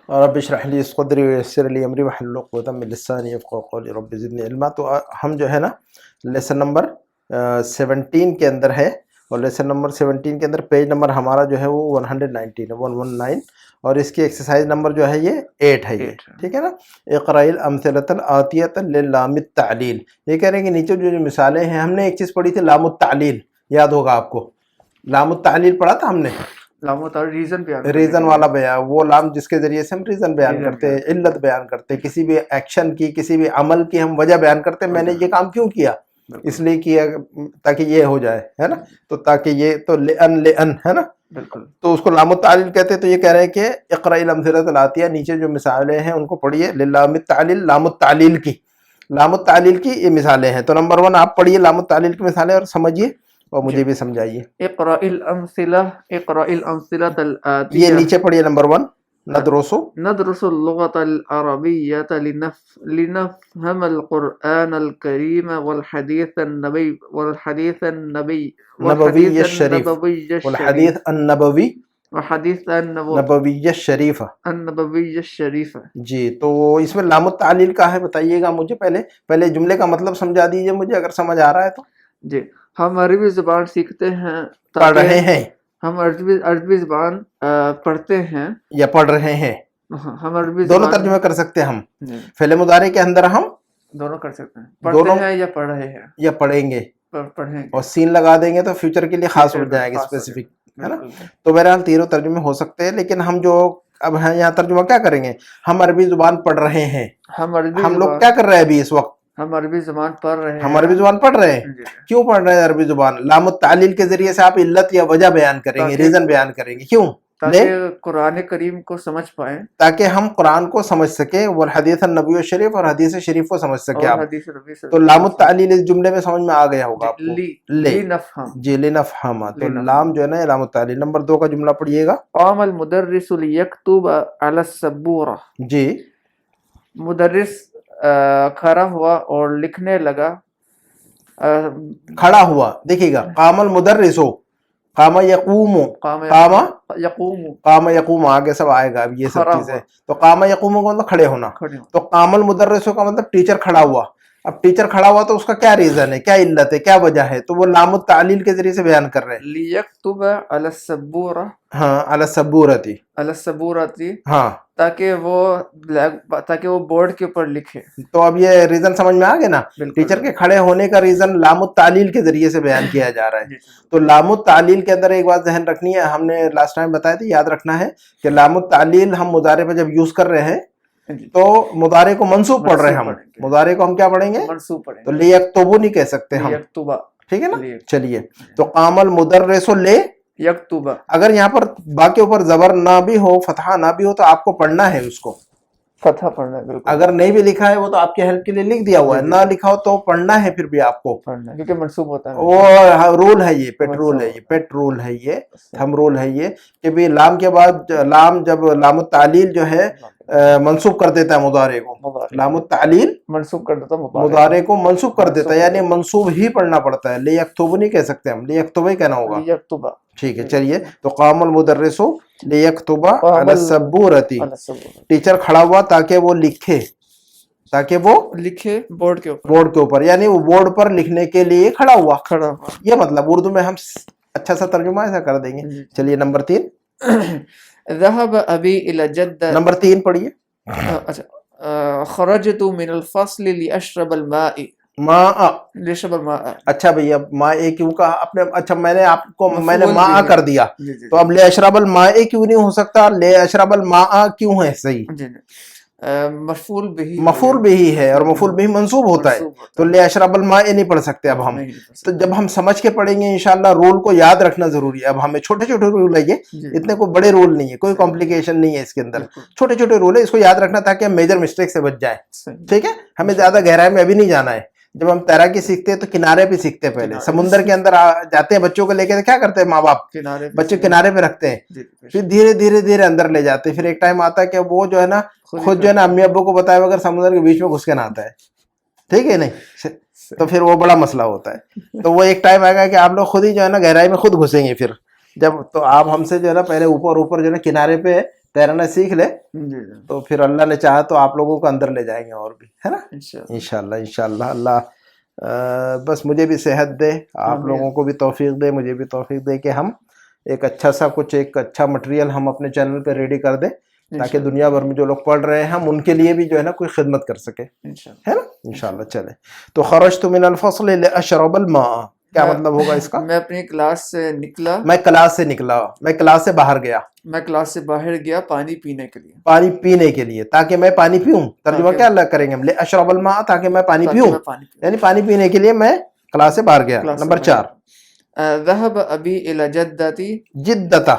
रब इश्रह ली सदरी वयस्सिर ली अमरी वहलुल उक़दतम मिन लिसानी यफ़क़हू क़ौली रब्बि ज़िदनी इल्मा। तो हम जो है ना लेसन नंबर 17 के अंदर है, और लेसन नंबर 17 के अंदर पेज नंबर हमारा जो है वो 119 है, 119, और इसकी एक्सरसाइज नंबर जो है ये 8 है ये, ठीक है ना। इक़राइल अमसिलतल आतियत लिल्लामित तालील, ये कह रहे हैं कि नीचे जो मिसालें हैं, हमने एक चीज़ पढ़ी थी लामुत तालील, याद होगा आपको, लामुत तालील पढ़ा था हमने, रीज़न वाला बयान, वो लाम जिसके ज़रिए से हम रीज़न बयान करते हैं, इल्लत बयान करते हैं, किसी भी एक्शन की, किसी भी अमल की हम वजह बयान करते हैं, मैंने ये काम क्यों किया, इसलिए किया ताकि ये हो जाए, है ना। तो ताकि ये तो लेअन है ना, बिल्कुल, तो उसको लामुत तालील कहते हैं। तो ये कह रहे हैं कि इक़राइल अमसिलतल आतिया, नीचे जो मिसालें हैं उनको पढ़िए, लिल्लामित तालील, लामुत तालील की, लामुत तालील की ये मिसालें हैं। तो नंबर 1 आप पढ़िए लामुत तालील की मिसालें और समझिए और मुझे भी समझाइए। इक़राइल अमसिलतल आतिया, ये नीचे पढ़िए नंबर 1, नदरुसु लुगतल अरबिय्यत लिनफ़हमल क़ुरआनल करीम वल हदीस नबवी शरीफ, वल हदीस अन्नबवी नबवी शरीफ जी। तो इसमें लामुत तालील का है, बताइएगा मुझे, पहले जुमले का मतलब समझा दीजिए मुझे, अगर समझ आ रहा है तो। जी, हम अरबी ज़ुबान सीखते हैं, पढ़ रहे हैं, हम अरबी ज़ुबान पढ़ते हैं या पढ़ रहे हैं, हम अरबी दोनों तर्जुमे कर सकते हैं हम, फ़ेल मुदारे के अंदर हम दोनों कर सकते हैं, पढ़ते हैं या पढ़ रहे हैं या पढ़ेंगे, पढ़ेंगे, और सीन लगा देंगे तो फ्यूचर के लिए खास हो जाएगा, स्पेसिफिक, है ना। तो बहरहाल तीनों तर्जुमे हो सकते हैं, लेकिन हम जो अब हैं यहाँ तर्जुमा क्या करेंगे, हम अरबी जुबान पढ़ रहे हैं, हम लोग क्या कर रहे हैं अभी इस वक्त, हम अरबी जुबान पढ़ रहे हैं, हम अरबी जुबान पढ़ रहे हैं। क्यों पढ़ रहे हैं अरबी जुबान, लामुत तालील के जरिए से आप इल्लत या वजह बयान करेंगे, रीजन बयान करेंगे, क्यों, ताकि कुरान करीम को समझ पाए, ताकि हम कुरान को समझ सके, और हदीस नबवी शरीफ और हदीस शरीफ को समझ सके आप। तो लामुत तालील इस जुमले में समझ में आ गया होगा आपको, जी, लिनफ़हम, तो लाम जो है ना लामुत तालील। नंबर 2 का जुमला पढ़िएगा, क़ामल मुदर्रिसु लियक्तुब अला सब्बूरा, जी, मुदर्रिस खड़ा हुआ और लिखने लगा, खड़ा हुआ, देखिएगा, कामल मुदर्रिसो, कामा यकूमो, कामा यकूम आगे सब आएगा अब ये सब चीजें। तो कामा यकूमो का मतलब खड़े होना, तो कामल मुदर्रिसो का मतलब टीचर खड़ा हुआ। अब टीचर खड़ा हुआ तो उसका क्या रीजन है, क्या इल्लत है, क्या वजह है, तो वो लामुत तालील के जरिए से बयान कर रहे हैं। लियक्तुब अला सब्बूरा, हाँ, अला सबूरती, हाँ, ताकि वो बोर्ड के ऊपर लिखे। तो अब ये रीजन समझ में आ गया ना, टीचर के खड़े होने का रीजन लामुत तालील के जरिए से बयान किया जा रहा है। तो लामुत तालील के अंदर एक बात ज़हन रखनी है, हमने लास्ट टाइम बताया था, याद रखना है कि लामुत तालील हम मुदारे पे जब यूज कर रहे हैं तो मुदारे को मंसूब पढ़ रहे हैं, हम मुदारे को हम क्या पढ़ेंगे, मंसूब पढ़ेंगे, तो लियक्तुबु नहीं कह सकते हम, ठीक है ना। चलिए, तो कामल मुदर्रिसु ले यक्तुबा, अगर यहाँ पर बा के ऊपर जबर ना भी हो, फतहा ना भी हो, तो आपको पढ़ना है, उसको फतहा पढ़ना है, बिल्कुल। अगर नहीं भी लिखा है वो तो आपके हेल्प के लिए लिख दिया हुआ है, ना लिखा हो तो पढ़ना है, फिर भी आपको पढ़ना है, क्योंकि मंसूब होता है, वो रूल है, ये पेट रूल है, ये पेट रूल है, ये थंब रूल है, ये कि भी लाम के बाद लाम जब लामुत तालील जो है मंसूब कर देता है मुदारे को, लामुत तालील मंसूब कर देता है, मुदारे को मंसूब कर देता है, यानी मंसूब ही पढ़ना पड़ता है, ले यक्तुब नहीं कह सकते हम, ले यक्तुब ही कहना होगा, ठीक है। चलिए, तो कामल मुदर्रिसु लियक्तुबा अला सब्बूरती, टीचर खड़ा हुआ ताकि वो लिखे, बोर्ड के ऊपर, यानी वो बोर्ड पर लिखने के लिए खड़ा हुआ, ये मतलब उर्दू में हम अच्छा सा तर्जुमा ऐसा कर देंगे। चलिए, नंबर 3, ज़हब अबी इला जद्दा, नंबर 3 पढ़िए। अच्छा, खरजतु मिनल फस्ल लिअशरबल माई, अच्छा भैया, माए क्यों कहा आपने, अच्छा मैंने माँ कर दिया, तो अब ले अशरबल माए क्यों नहीं हो सकता, ले अशरबल माँ क्यों है सही, मफूल भी है, और मफूल भी मंसूब होता है, तो ले अशरबल माए नहीं पढ़ सकते अब हम। तो जब हम समझ के पढ़ेंगे इंशाल्लाह, रूल को याद रखना जरूरी है। अब हमें छोटे छोटे रूल है ये, इतने कोई बड़े रूल नहीं है, कोई कॉम्प्लिकेशन नहीं है इसके अंदर, छोटे छोटे रूल है, इसको याद रखना ताकि हम मेजर मिस्टेक से बच जाए, ठीक है। हमें ज्यादा गहराई में अभी नहीं जाना है। जब हम तैराकी सीखते हैं तो किनारे पे सीखते हैं, पहले समुद्र के अंदर जाते हैं बच्चों को लेके, तो क्या करते हैं माँ बाप, बच्चे किनारे पे रखते हैं, फिर धीरे धीरे धीरे अंदर ले जाते हैं, फिर एक टाइम आता है कि वो जो है ना खुद जो है ना अम्मी अब्बू को बताए बगैर समुद्र के बीच में घुस के नहाता है, ठीक है नहीं, तो फिर वो बड़ा मसला होता है। तो वो एक टाइम आएगा कि आप लोग खुद ही जो है ना गहराई में खुद घुसेंगे, फिर जब तो आप हमसे जो है ना पहले ऊपर जो है ना किनारे पे तैरना सीख ले जी जी तो फिर अल्लाह ने चाहा तो आप लोगों को अंदर ले जाएंगे और भी, है ना, इंशाल्लाह। इंशाल्लाह इंशाल्लाह। अल्लाह बस मुझे भी सेहत दे, आप आमीन। लोगों को भी तौफीक दे, मुझे भी तौफीक दे कि हम एक अच्छा सा कुछ एक अच्छा मटेरियल हम अपने चैनल पे रेडी कर दें ताकि इंशाल्लाह दुनिया भर में जो लोग पढ़ रहे हैं हम उनके लिए भी जो है ना कोई खिदमत कर सके, इंशाल्लाह। है ना, इंशाल्लाह। चले तो खरजतु मिनल फस्ल लिअशरबल मा, क्या मतलब होगा इसका? मैं अपनी क्लास से निकला, मैं क्लास से निकला, मैं क्लास से बाहर गया, मैं क्लास से बाहर गया पानी पीने के लिए, पानी पीने के लिए, ताकि मैं पानी पीऊं। तर्जुमा ताकि- क्या अल्लाह करेंगे हम, लिअशरबल मा, ताकि मैं पानी ताकि पीऊं, मैं पानी पीऊं। यानी पानी पीने के लिए मैं क्लास से बाहर गया। क्लास से नंबर बाहर 4 ज़हब अबी इला जद्दती, जिद्दता,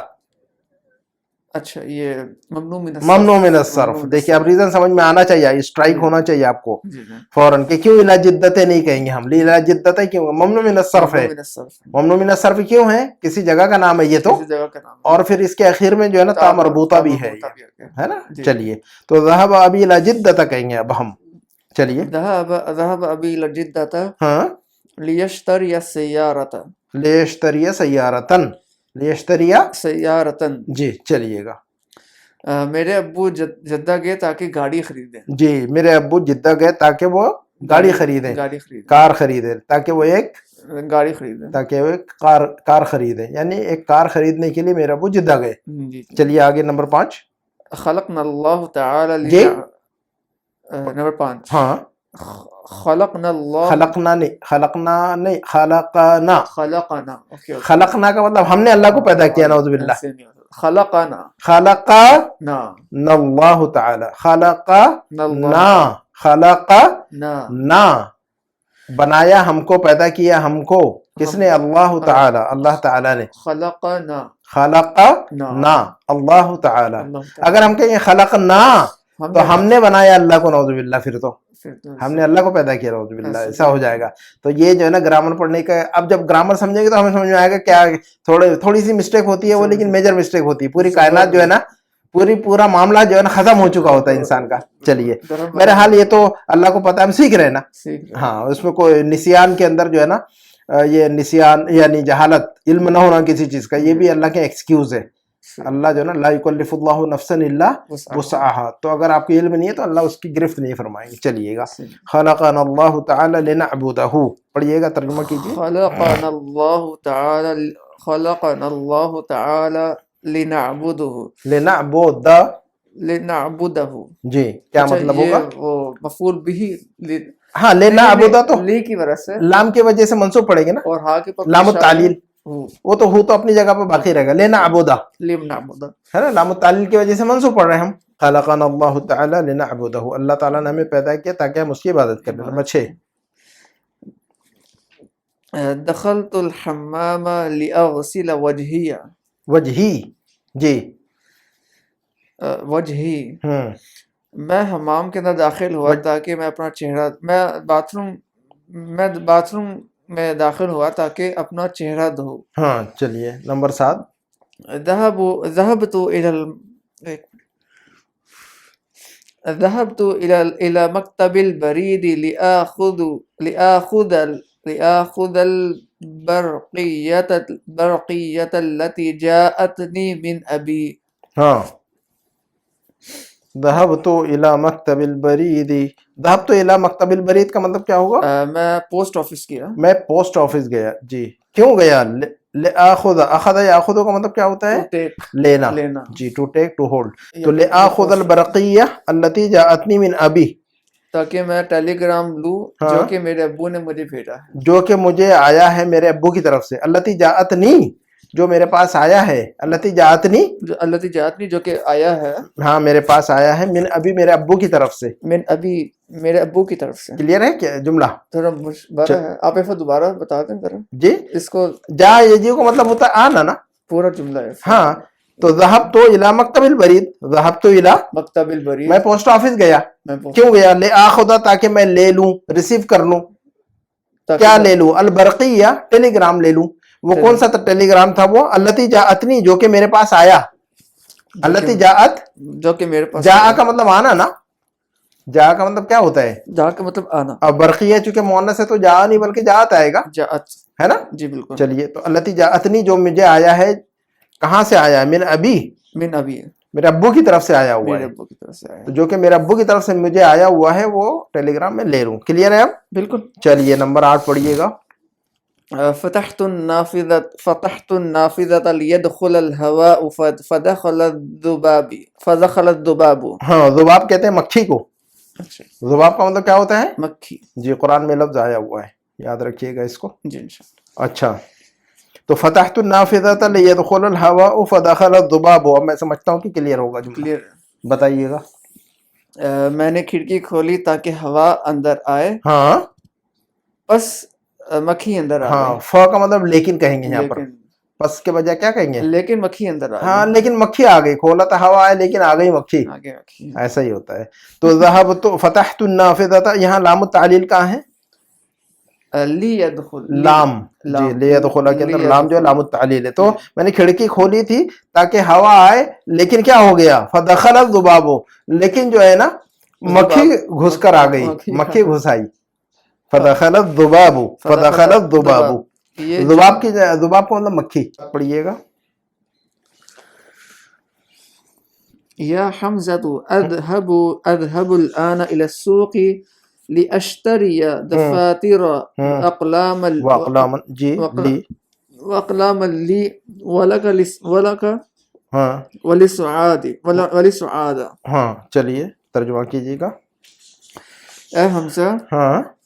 अच्छा ये ममनू मिन ममनू मिन सर्फ, सर्फ। ममनू मिन देखिए अब सर्फ। रीजन समझ में आना चाहिए, स्ट्राइक जी। होना चाहिए आपको जी जी फौरन कि क्यों इला जिद्दते नहीं कहेंगे हम, इला जिद्दते क्यों, ममनू मिन सर्फ है। ममनू मिन सर्फ, ममनू मिन सर्फ क्यों है? किसी जगह का नाम है ये तो, किसी जगह का नाम है। और फिर इसके आखिर में जो है ना ता मरबूता भी है मरबूता ये, भी आ गया। है ना। जी। चलिए तो ज़हब अबी इला जिद्दता कहेंगे अब हम। चलिए ज़हब अबी इला जिद्दता हाँ, लियश्तरिया सय्यारता, लेश्तरिया सय्यारतन, लेश्तरिया, सय्यारतन। जी चलिएगा। मेरे अब्बू जद्दा गए ताकि गाड़ी खरीदें, जी मेरे अब्बू जिद्दा गए ताकि वो गाड़ी खरीदें, गाड़ी खरीदें, कार खरीदे, ताकि वो एक गाड़ी खरीदें। ताकि वो एक कार खरीदे, यानी एक कार खरीदने के लिए मेरे अब्बू जिद्दा गए। जी। चलिए आगे नंबर 5। खलक़नल्लाहु तआला जी। नंबर 5 हाँ, खलक़नल्लाहु खलकना नहीं, खलकना। खलक़ना, ओके ओके, खलकना का मतलब हमने अल्लाह को पैदा किया, नौज़ुबिल्लाह। ऐसे नहीं होता, खलक़ना खलका ना, नल्लाहु ताला, खलका नल्लाहु ना, खलका ना, ना, बनाया हमको, पैदा किया हमको, किसने? अल्लाह ताला, अल्लाह ताला ने। खलक़ना खलका ना, ना, अल्लाह ताला। अल्लाह ताला। अगर हम कहें खलक ना तो हमने बनाया अल्लाह को, नौज़ुबिल्लाह, फिर तो फिर तो हमने अल्लाह को पैदा किया, नौज़ुबिल्लाह, ऐसे ऐसा हो जाएगा। तो ये जो है ना ग्रामर पढ़ने का, अब जब ग्रामर समझेंगे तो हमें समझ में आएगा क्या थोड़ी सी मिस्टेक होती है वो, लेकिन मेजर मिस्टेक होती है। पूरी कायनात जो है ना, पूरा मामला जो है ना खत्म हो चुका होता है इंसान का। चलिए मेरे हाल ये तो अल्लाह को पता है, हम सीख रहे हैं ना। सीख रहे हैं। हाँ, उसमें कोई निसियान के अंदर जो है ना ये निसियान यानी जहालत, इल्म ना होना किसी चीज का, ये भी अल्लाह के एक्सक्यूज है। अल्लाह जो है ना ला युकल्लिफुल्लाहु नफ्सन इल्ला वुसअहा, तो अगर आपको इल्म नहीं है तो अल्लाह उसकी गिरफ्त नहीं फरमाएंगे। चलिएगा, खलक़नल्लाहु तआला लिनअबुदहु, पढ़िएगा, तर्जुमा कीजिए। खलक़नल्लाहु तआला लिनअबुदहु, लिनअबुदहु। जी क्या अच्छा, मतलब ये होगा? वो मफूल बिही हाँ, लिनअबुदा तो ली की वजह से लाम की वजह से मंसूब पड़ेगे ना, और हा के पर लाम तालील, हु, वो तो हु तो अपनी जगह पे बाकी रहेगा। लिनअबुदा लिनअबुदा, है ना, लाम तालील की वजह से मंसूब पढ़ रहे हैं हम। खलक़नल्लाहु तआला लिनअबुदहु, अल्लाह ताला ने हमें पैदा किया ताकि हम उसकी इबादत करें। नंबर 6 दखलतुल हम्माम लिअग़सिल वजहिया, वजही, जी वजही, मैं हमाम के अंदर दाखिल हुआ ताकि मैं अपना चेहरा, मैं बाथरूम में दाखिल हुआ ताकि अपना चेहरा धो। हाँ चलिए नंबर 7 ذهبت إلى مكتب البريد لآخذ البرقية التي جاءتني من أبي. हाँ ذهبت إلى مكتب البريد, ذهبت إلى مكتب البريد का मतलब क्या होगा? मैं पोस्ट ऑफिस गया, मैं पोस्ट ऑफिस गया। जी क्यों गया? लिआखुद, अखद याखुद का मतलब क्या होता है? लेना, जी टू टेक, टू होल्ड। तो लिआखुद अलबरकिया अल्लती जाअतनी मिन अबी, ताकि मैं टेलीग्राम लूं जो कि मेरे अब्बू ने मुझे भेजा है, जो कि मुझे आया है मेरे अब्बू की तरफ से। अल्लती जाअतनी, जो मेरे पास आया है। अल्लती जाअतनी, अल्लती जाअतनी जो कि आया है, हाँ मेरे पास आया है। मिन अबी, मेरे अब्बू की तरफ से। मिन अबी, मेरे अब्बू की तरफ से। क्लियर है क्या जुमला? थोड़ा मुश्किल है, आप एक दोबारा बता दें जरा जी। इसको जा ये जी को मतलब होता है आना ना, पूरा जुमला है। हाँ तो ज़हब तो इला मक्तबिल बरीद, ज़हब तो इला मक्तबिल बरीद, मैं पोस्ट ऑफिस गया। क्यों गया? ले आखुदा, ताकि मैं ले लूं, रिसीव कर लूं। क्या ले लूं? अल बरकिया, टेलीग्राम ले लूं। वो कौन सा टेलीग्राम था? वो अल्लती जाअतनी, जो कि मेरे पास आया। अल्लती जाअत, जो कि मेरे पास, जा का मतलब आना ना, जा का मतलब क्या होता है? जा का मतलब आना। अब बरकिया चूंकि मुअन्नस है तो जा नहीं बल्कि जाअत आएगा, जाअत है ना। जी बिल्कुल। चलिए तो अल्लती जाअतनी, जो मुझे आया है, कहाँ से आया है? मिन अबी, मिन अबी, मेरे अब्बू की तरफ से आया हुआ मेरे है, अब्बू की तरफ से आया तो जो कि मेरे अब्बू की तरफ से मुझे आया हुआ है वो टेलीग्राम में ले लूं। क्लियर है अब? बिल्कुल। चलिए नंबर 8 पढ़िएगा। فتحت النافذة ليدخل الهواء فدخل الذباب. हाँ, ज़ुबाब कहते हैं मक्खी को। अच्छा, ज़ुबाब का मतलब क्या होता है? मक्खी। जी, कुरान में लफ्ज़ आया हुआ है, याद रखिएगा इसको। जी इंशाअल्लाह। अच्छा, तो फतहतु नाफिज़ता लियदखुलल हवाउ फदखल ज़ुबाब। अब मैं समझता हूँ कि क्लियर होगा जुमला, क्लियर। बताइएगा। मैंने खिड़की खोली ताकि हवा अंदर आए, हाँ बस मक्खी अंदर आ हाँ, गई। फ का मतलब लेकिन कहेंगे यहाँ पर, बस के बजाय क्या कहेंगे? लेकिन मक्खी अंदर आ हाँ, गई। लेकिन मक्खी आ गई। खोला था हवा आए लेकिन आ गई मक्खी, आगे मक्खी। ऐसा ही होता है। तो ज़हबतु फतहतु नाफिज़ता, यहाँ लाम तालील कहाँ है? लियदखुल, लाम जी, लियदखुला के अंदर लाम जो है लाम तालील है। तो मैंने खिड़की खोली थी ताकि हवा आए, लेकिन क्या हो गया? फदखल ज़ुबाबु, लेकिन जो है ना मक्खी घुस कर आ गई, मक्खी घुस आई। फदखल ज़ुबाबु, फदखल ज़ुबाबु, ज़ुबाब की, ज़ुबाब का मतलब मक्खी। पढ़िएगा। या हमज़तु अज़हबु الآن إلى السوق لأشتري دفاتر वअक़लामन जी ली وأقلاما لي ولك हाँ ولسعاد. हाँ, चलिए तर्जुमा कीजिएगा। ए हमज़ा, हाँ,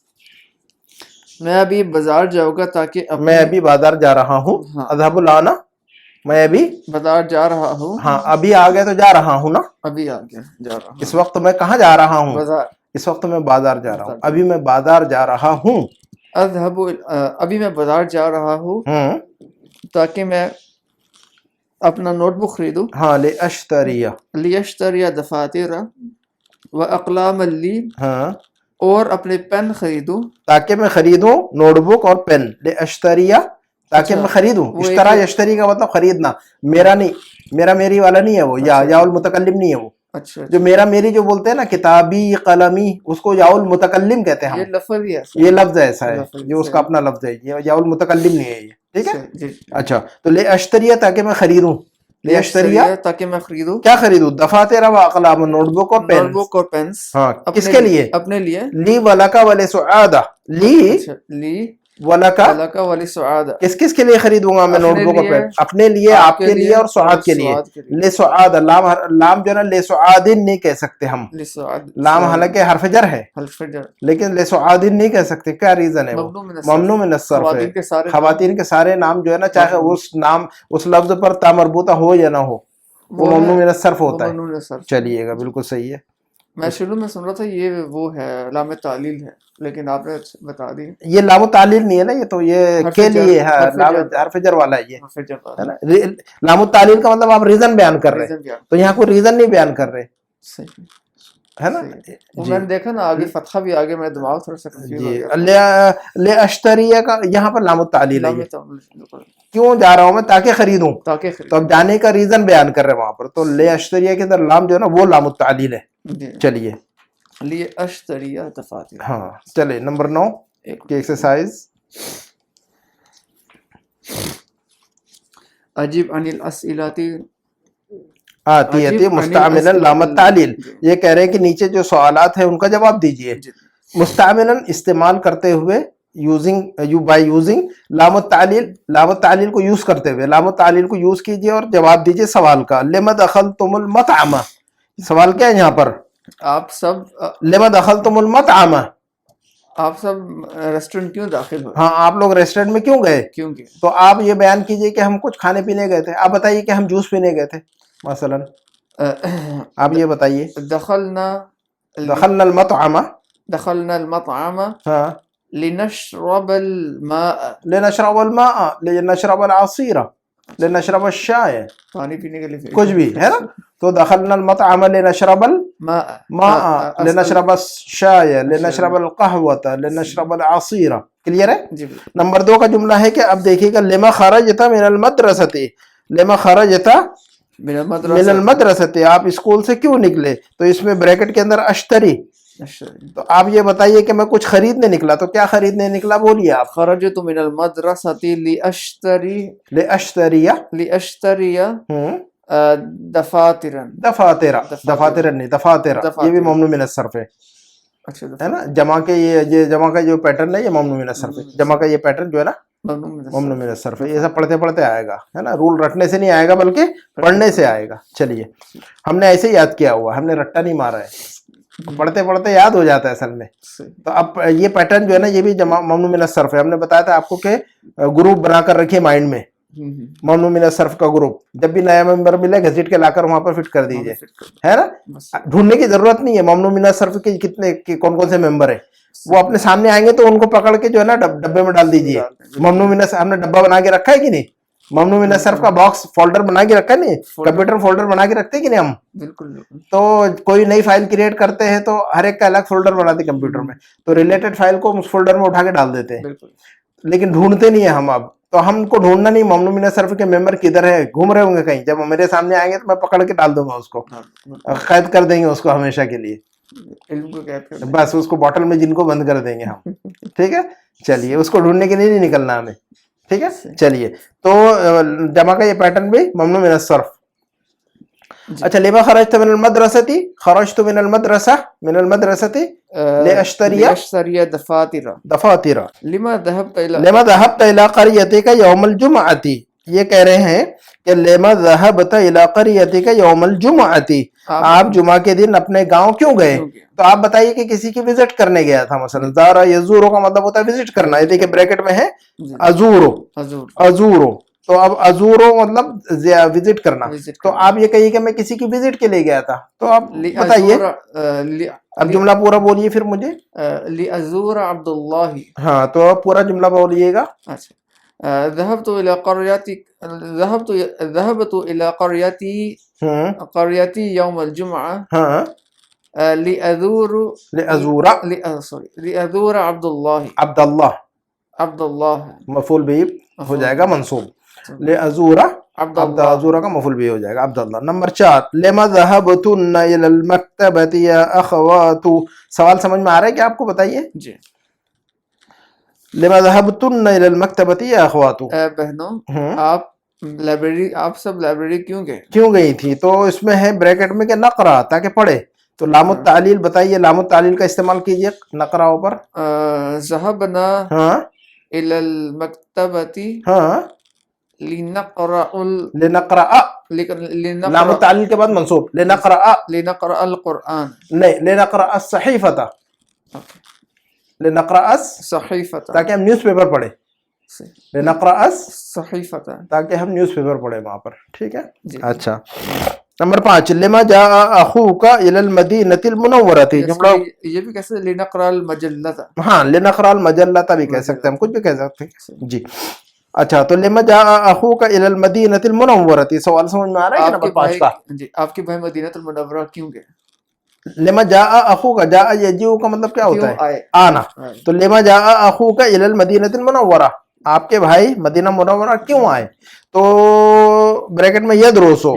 मैं अभी बाजार जाऊंगा ताकि मैं अभी बाजार जा रहा हूँ। हाँ। अज़हबुल आना, मैं अभी बाजार जा रहा हूँ। हाँ, अभी आ गए तो जा रहा हूँ ना। अभी आ गया, जा रहा हूँ। इस वक्त मैं कहाँ जा रहा हूँ? बाजार। इस वक्त मैं बाजार जा रहा हूँ, अभी मैं बाजार जा रहा हूँ। अभी मैं बाजार जा रहा हूँ ताकि मैं अपना नोटबुक खरीदूं। हाँ, ले अश्तरिया, लियश्तरिया दफातिर व अक़लाम ली, हाँ, और अपने पेन खरीदूं। ताकि मैं खरीदूं नोटबुक और पेन। ले अश्तरिया, ताकि मैं खरीदूं। इश्तरा यश्तरी का मतलब खरीदना, मेरा नहीं, मेरा मेरी वाला नहीं है वो, याउल मुतकल्लिम नहीं है वो। अच्छा, जो मेरा मेरी जो बोलते हैं ना, किताबी कलमी, उसको याउल मुतकल्लिम कहते हैं हम। ये लफ्ज़ ही है, ये लफ्ज ऐसा है, जो उसका अपना लफ्ज है, ये याउल मुतकल्लिम नहीं है ये, ठीक है। अच्छा, तो ले अश्तरिया ताकि मैं खरीदूं, ले अश्तरिया ताकि मैं खरीदूं। क्या खरीदूं? दफातेरा व अक़लाम, नोटबुक और पेन। नोटबुक और पेन्स। हाँ, किसके लिए? अपने लिए। ली वलका वले सुआदा, ली ली वलका वली सुआदा, किस किस के लिए खरीदूंगा मैं नोटबुक और पेन? अपने लिए, आपके लिए और सुआद के लिए। ले सुआद, लाम लाम जो है ना, ले सुआदिन नहीं कह सकते हम, लाम हालांकि हर्फ जर है, लेकिन ले सुआदिन नहीं कह सकते। क्या रीजन है? वो ममनू मिन अस्सर्फ है। खवातीन के सारे नाम जो है ना, चाहे उस नाम उस लफ्ज पर ता मरबूता हो या ना हो, वो ममनू मिन अस्सर्फ होता है। चलिएगा, बिल्कुल सही है। मैं शुरू में सुन रहा था ये वो है लाम तालील है, लेकिन आपने बता दी ये लाम तालील नहीं है ना, ये तो ये के लिए है, हर्फ जर वाला है ये, है ना। लाम तालील का मतलब आप रीजन बयान कर रहे हैं, तो यहाँ कोई रीजन नहीं बयान कर रहे, है ना। वो मैंने देखा ना आगे फतहा भी आगे, मेरा दिमाग थोड़ा सा कंफ्यूज हो गया। ले अश्तरिया का यहाँ पर लाम तालील है। क्यों जा रहा हूँ मैं? ताकि खरीदूं, तो अब जाने का रीजन बयान कर रहे हैं वहां पर, तो ले अश्तरिया के अंदर लाम जो है ना वो लाम तालील है। चलिए, लिए अश्तरिया दफातिर। हाँ, चले नंबर 9 की एक्सरसाइज। अजीब अनिल अस्इलाती आती मुस्तामिलन लाम तालील। ये कह रहे हैं कि नीचे जो सवालात है उनका जवाब दीजिए मुस्तामिलन इस्तेमाल करते हुए, बाय यूजिंग लाम तालील को यूज करते हुए, लाम तालील को यूज कीजिए और जवाब दीजिए सवाल का। लिमा दखलतुमुल मतअमा, सवाल क्या है यहाँ पर? आप सब लिमा दखलतुमुल मतअमा, आप सब रेस्टोरेंट क्यों दाखिल हो? हाँ, आप लोग रेस्टोरेंट में क्यों गए? क्यों गए? तो आप ये बयान कीजिए कि हम कुछ खाने पीने गए थे। आप बताइए कि हम जूस पीने गए थे मसलन, आप ये बताइए। दखलना अल मतअमा, हाँ, लिनशरबल माअ, लिनशरबल आसीरा, लिनशरबल शाय, पानी पीने के लिए, कुछ भी, है ना। तो दखलना अल मतअमा लिनशरबल माअ, लिनशरबल शाय, लिनशरबल कहवता, लिनशरबल आसीरा। क्लियर है? नंबर 2 का जुमला है कि अब देखिएगा, लिमा खरजता मिनल मदरसती, लिमा खरजता मिनल मदरसती, आप स्कूल से क्यों निकले? तो इसमें ब्रैकेट के अंदर अश्तरी, तो आप ये बताइए कि मैं कुछ खरीदने निकला, तो क्या खरीदने निकला बोलिए आप? खरजतु मिनल मदरसती लिअश्तरिया دفاترن دفاترا، دفاترن نہیں، دفاترا، یہ بھی ممنوع من الصرف ہے، اچھا ہے نا. جمع کے یہ جمع کا جو پیٹرن ہے یہ ممنوع من الصرف ہے. جمع کا یہ پیٹرن جو ہے نا ممنوع من الصرف ہے. یہ سب پڑھتے پڑھتے آئے گا، ہے نا. رول رٹنے سے نہیں آئے گا بلکہ پڑھنے سے آئے گا. چلیے ہم نے ایسے یاد کیا ہوا، ہم نے رٹا نہیں مارا ہے، پڑھتے پڑھتے یاد ہو جاتا ہے اصل میں. تو اب یہ پیٹرن جو ہے نا یہ بھی ممنوع من الصرف ہے. ہم نے بتایا تھا آپ کو کہ گروپ بنا کر رکھیے مائنڈ میں، ممنوع من الصرف کا گروپ. جب بھی نیا ممبر ملے گھسیٹ کے لا کر وہاں پر فٹ کر دیجئے، ہے نا. ڈھونڈنے کی ضرورت نہیں ہے ممنوع من الصرف کے کتنے کون کون سے ممبر ہیں. وہ اپنے سامنے آئیں گے تو ان کو پکڑ کے جو ہے نا ڈبے میں ڈال دیجئے. ممنوع من الصرف ہم نے ڈبہ بنا کے رکھا ہے کہ نہیں؟ ممنوع من الصرف کا باکس فولڈر بنا کے رکھا ہے نہیں؟ کمپیوٹر فولڈر بنا کے رکھتے ہیں کہ نہیں ہم؟ بالکل. تو کوئی نئی فائل کریٹ کرتے ہیں تو ہر ایک کا الگ فولڈر بناتے ہیں کمپیوٹر میں، تو ریلیٹڈ فائل کو اس فولڈر میں اٹھا کے ڈال دیتے ہیں. لیکن ڈھونڈتے نہیں ہیں ہم. اب تو ہم کو ڈھونڈنا نہیں ممنوع من الصرف کے ممبر کدھر ہے، گھوم رہے ہوں گے کہیں. جب میرے سامنے آئیں گے تو میں پکڑ کے ڈال دوں گا اس کو، قید کر دیں گے اس کو ہمیشہ کے لیے. بس اس کو بوٹل میں جن کو بند کر دیں گے ہم. ٹھیک ہے. چلیے اس کو ڈھونڈنے کے لیے نہیں نکلنا ہمیں. ٹھیک ہے. چلیے تو جمع کا یہ پیٹرن بھی ممنوع من الصرف. اچھا لما خرجت من المدرسة، خرجت من المدرسة لأشتري دفاتر. لما ذهبت إلى قريتك يوم الجمعة. یہ کہہ رہے ہیں کہ لما ذهبت إلى قريتك يوم الجمعة، آپ جمعہ کے دن اپنے گاؤں کیوں گئے؟ تو آپ بتائیے کہ کسی کی وزٹ کرنے گیا تھا. مثلا زارا یزورو کا مطلب ہوتا ہے وزٹ کرنا. یہ دیکھیں بریکٹ میں ہے ازورو. تو اب ازورو مطلب وزٹ کرنا. تو آپ یہ کہیے کہ میں کسی کی وزٹ کے لیے گیا تھا. تو آپ بتائیے، اب جملہ پورا بولیے پھر مجھے. لأزور عبد اللہ. ہاں تو آپ پورا جملہ بولیے گا. اچھا ذهبت إلى قريتي يوم الجمعة ہاں لأزور عبد الله مفعول بھی ہو جائے گا منصوب. لأزور عبد کا مفعول بھی ہو جائے گا عبد اللہ. نمبر 4 لما ذهبتن إلى المكتبة يا أخوات. سوال سمجھ میں آ رہا ہے کہ آپ کو؟ بتائیے جی. لما ذهبتن إلى المكتبة يا أخوات. بہنوں آپ لائبریری، آپ سب لائبریری کیوں گئی تھی؟ تو اس میں ہے بریکٹ میں کہ نقرا، تاکہ پڑھے. تو لام التعلیل بتائیے، لام التعلیل کا استعمال کیجئے نقراؤں پر. ذهبنا إلى المكتبة لنقرأ. لام التعلیل کے بعد منصوب لنقرأ القرآن. نہیں، لنقرأ الصحیفة. لنقرأ الصحیفة تاکہ ہم نیوز پیپر پڑھیں. لنقرأ الصحیفة تاکہ ہم نیوز پیپر پڑھیں وہاں پر. ٹھیک ہے. اچھا نمبر 5 لما جاء اخوك الى المدينة المنورة. یہ بھی کیسے لنقرأ المجلة. ہاں لنقرأ المجلة بھی کہہ سکتے ہیں، ہم کچھ بھی کہہ سکتے ہیں. جی اچھا تو لما جاء اخوك الى المدينة المنورة. سوال سمجھ میں آ رہا ہے کہ نمبر 5 کا؟ جی آپ کے بھائی مدینہ المنورہ کیوں گئے؟ لما جاء اخوك، جاء یجیء کا مطلب کیا ہوتا ہے؟ آنا. تو لما جاء اخوك الى المدينة المنورة، آپ کے بھائی مدینہ منورہ کیوں آئے؟ تو بریکٹ میں یدرسو.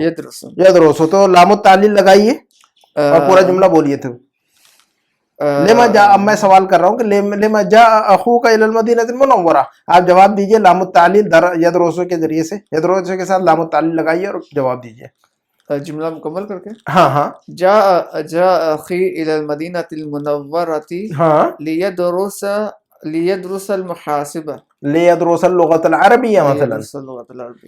تو لام التعلیل لگائیے اور پورا جملہ بولیے تھے. لما جاء، اب میں سوال کر رہا ہوں کہ لما جاء اخوك الى المدینہ المنورہ، آپ جواب دیجئے لام التعلیل یدرسو کے ذریعے سے. یدرسو کے ساتھ لام التعلیل لگائیے اور جواب دیجئے. جملہ مکمل کر کے. ہاں جاء اخی الى المدینہ المنورة لیدرس المحاسبہ. لیدرس اللغة العربية مثلا.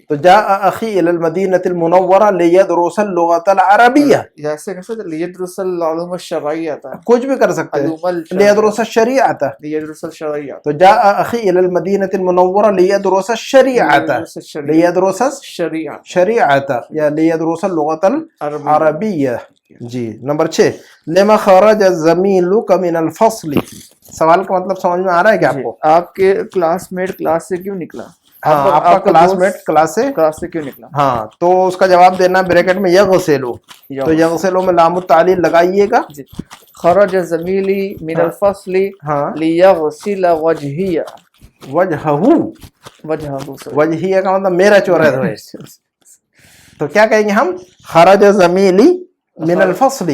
تو جاء اخی الى المدینة المنورة لیدرس اللغة العربية. ایسے کیسے لیدرس العلوم الشرعیہ تھا، کچھ بھی کر سکتے ہیں. لیدرس الشریعة. تو جاء اخی الى المدینة المنورة لیدرس الشریعة. لیدرس الشریعة یا لیدرس اللغة العربية. جی نمبر 6 لما خرج زمیلک من الفصل. سوال کا مطلب سمجھ میں آ رہا ہے کہ آپ کو؟ آپ کے کلاس میٹ کلاس سے کیوں نکلا؟ ہاں آپ کا کلاس میٹ کلاس سے کیوں نکلا؟ ہاں تو اس کا جواب دینا بریکٹ میں یغسلو. تو یغسلو میں لام التعلیل لگائیے گا. خرج زمیلی من الفصل لیغسل وجہیہ. وجہیہ کا مطلب میرا چہرہ دھوئے. تو کیا کہیں گے ہم؟ خرج زمیلی من الفصل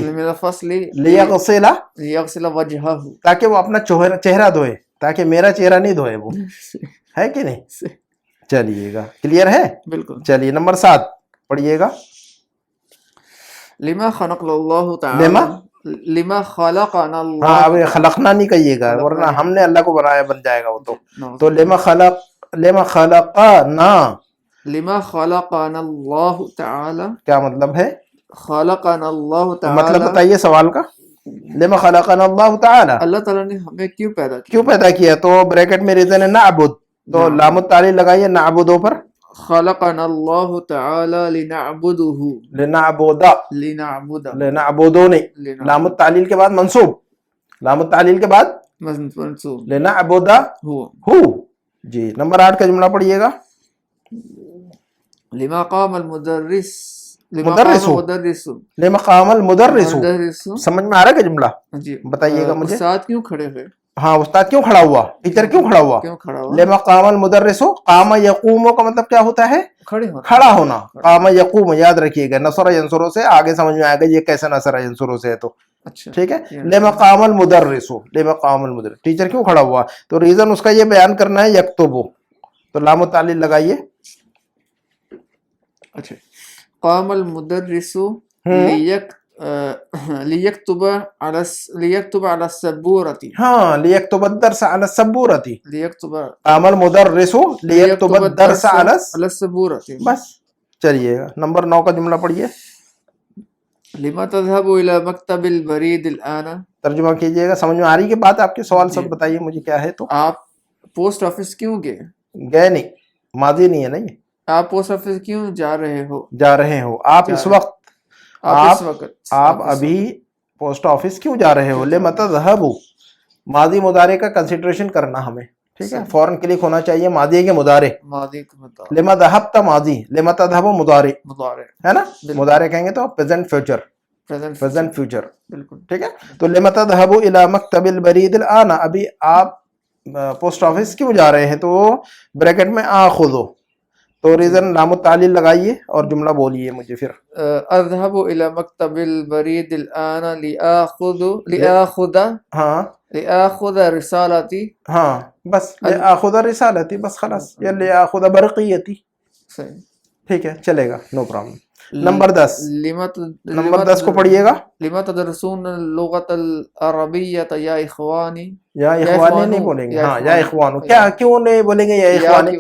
لیغسل وجہہ، تاکہ وہ اپنا چہرہ دھوئے، تاکہ میرا چہرہ نہیں دھوئے. وہ ہے کہ نہیں؟ چلیے گا کلیئر ہے. بالکل. چلیے نمبر 7 پڑھیے گا. لما خلق اللہ تعالی لما خلقنا اللہ. ہاں اب خلقنا نہیں کہیے گا ورنہ ہم نے اللہ کو بنایا بن جائے گا وہ تو لما خلقنا لما خلقنا اللہ تعالی. کیا مطلب ہے؟ خلقنا اللہ تعالی مطلب بتائیے سوال کا. لما خلقنا اللہ تعالی اللہ تعالیٰ نے ہمیں کیوں پیدا کیا؟ کیوں پیدا کیا؟ تو بریکٹ میں ریزن ہے نعبد تو لام التعلیل لگائیے نعبدو پر. خلقنا اللہ تعالی لنعبدہ لنعبد لنعبدو نہیں لام التعلیل کے بعد منصوب لام التعلیل کے بعد منصوب لنعبد ہو. جی نمبر 8 کا جملہ پڑھیے گا. لما قام المدرس لما قام المدرس. سمجھ میں آ رہا ہے کہ جملہ؟ جی بتائیے گا مجھے. استاد کیوں کھڑے ہوئے؟ ہاں استاد کیوں کھڑا ہوا؟ ٹیچر کیوں کھڑا ہوا؟ لما قام المدرس. قام یقوم کا مطلب کیا ہوتا ہے؟ کھڑا ہونا. قام یقوم یاد رکھیے گا نصر ینصرو سے آگے سمجھ میں آئے گا یہ کیسے نصر ینصرو سے ہے تو ٹھیک ہے. لما قام المدرس لما قام المدرس ٹیچر کیوں کھڑا ہوا تو ریزن اس کا یہ بیان کرنا ہے یکتبو تو لام التعلیل لگائیے. اچھا قام المدرس لیکتب علی السبورۃ. ہاں لیکتب الدرس علی السبورۃ. لیکتب قام المدرس لیکتب الدرس علی السبورۃ. بس چلیے گا. نمبر 9 کا جملہ پڑھیے. لما تذهب الى مکتب البرید الان. ترجمہ کیجیے گا. سمجھ میں آ رہی ہے بات آپ کے؟ سوال سب بتائیے مجھے کیا ہے. تو آپ پوسٹ آفس کیوں گئے؟ گئے نہیں ماضی نہیں ہے. نہیں آپ پوسٹ آفس کیوں جا رہے ہو؟ جا رہے ہو. آپ اس وقت آپ ابھی پوسٹ آفس کیوں جا رہے ہو؟ لما تذهب ماضی مضارع کا کنسیڈریشن کرنا ہمیں ٹھیک ہے. فوراً کلک ہونا چاہیے ماضی کے مضارع. لما ذهبت ماضی لما تذهب مضارع ہے نا. مضارع کہیں گے تو پریزنٹ فیوچر بالکل ٹھیک ہے. تو لما تذهب الى مکتب البرید الان ابھی آپ پوسٹ آفس کیوں جا رہے ہیں تو بریکٹ میں آخذو تو ریزن لام التعلیل لگائیے اور جملہ بولیے مجھے پھر. اذهب الى مکتب البرید الان لآخذ رسالتی. ہاں بس لآخذ رسالتی بس خلاص یا لآخذ برقیتی. ٹھیک ہے چلے گا نو پرابلم. نمبر 10 نمبر 10 کو پڑھیے گا. لما تدرسون اللغة العربیة یا اخوانی. یا اخوانی نہیں بولیں گے. ہاں یا اخوانو. کیا کیوں نہیں بولیں گے یا اخوانی؟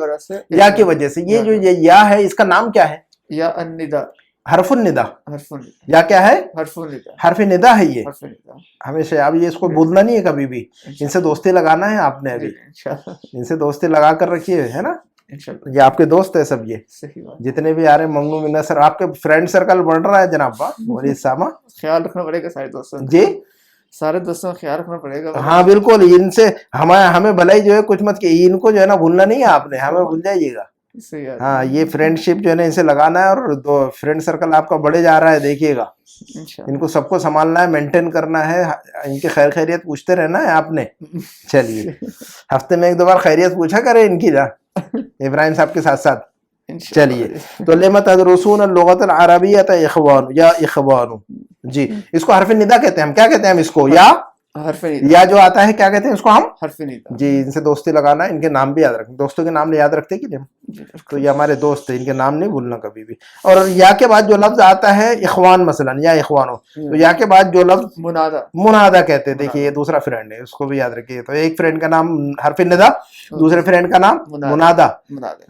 یا کی وجہ سے. یہ جو یا ہے اس کا نام کیا ہے؟ یا الندا حرف الندا. یا کیا ہے؟ حرف ندا ہے. یہ ہمیشہ اب یہ اس کو بولنا نہیں ہے کبھی بھی. ان سے دوستی لگانا ہے آپ نے. ابھی ان سے دوستی لگا کر رکھیے ہے نا. یہ آپ کے دوست ہے سب. یہ جتنے بھی آ رہے ہیں ممنوع منا سر آپ کے فرینڈ سرکل بڑھ رہا ہے جناب. مولی ساما خیال رکھنا پڑے گا سارے دوستوں. جی سارے دوستوں کا خیال رکھنا پڑے گا. ہاں بالکل. ان سے ہمیں بھلائی جو ہے کچھ مت کہ ان کو جو ہے نا بھولنا نہیں ہے آپ نے. ہمیں بھول جائیے گا. ہاں یہ فرینڈ شپ جو ہے نا ان سے لگانا ہے. اور دو فرینڈ سرکل آپ کا بڑھے جا رہا ہے دیکھیے گا. ان کو سب کو سنبھالنا ہے مینٹین کرنا ہے. ان کی خیر خیریت پوچھتے رہنا ہے آپ نے. چلیے ہفتے میں 1-2 بار خیریت پوچھا کرے ان کی نا ابراہیم صاحب کے ساتھ ساتھ. چلیے تو لما تدرسون اللغة العربیة اخوان یا اخوانو. جی اس کو حرف ندا کہتے ہیں. ہم کیا کہتے ہیں ہم اس کو؟ یا جو آتا ہے کیا کہتے ہیں اس کو ہم؟ حرف ندا. جی ان سے دوستی لگانا ہے. ان کے نام بھی یاد رکھیں. دوستوں کے نام یاد رکھتے کہ نہیں؟ تو یہ ہمارے دوست ہیں. ان کے نام نہیں بھولنا کبھی بھی. اور یا کے بعد جو لفظ آتا ہے اخوان مثلا یا اخوانو تو یا کے بعد جو لفظ منادا کہتے ہیں. دیکھیے یہ دوسرا فرینڈ ہے اس کو بھی یاد رکھیے. تو ایک فرینڈ کا نام حرف ندا دوسرے فرینڈ کا نام منادا.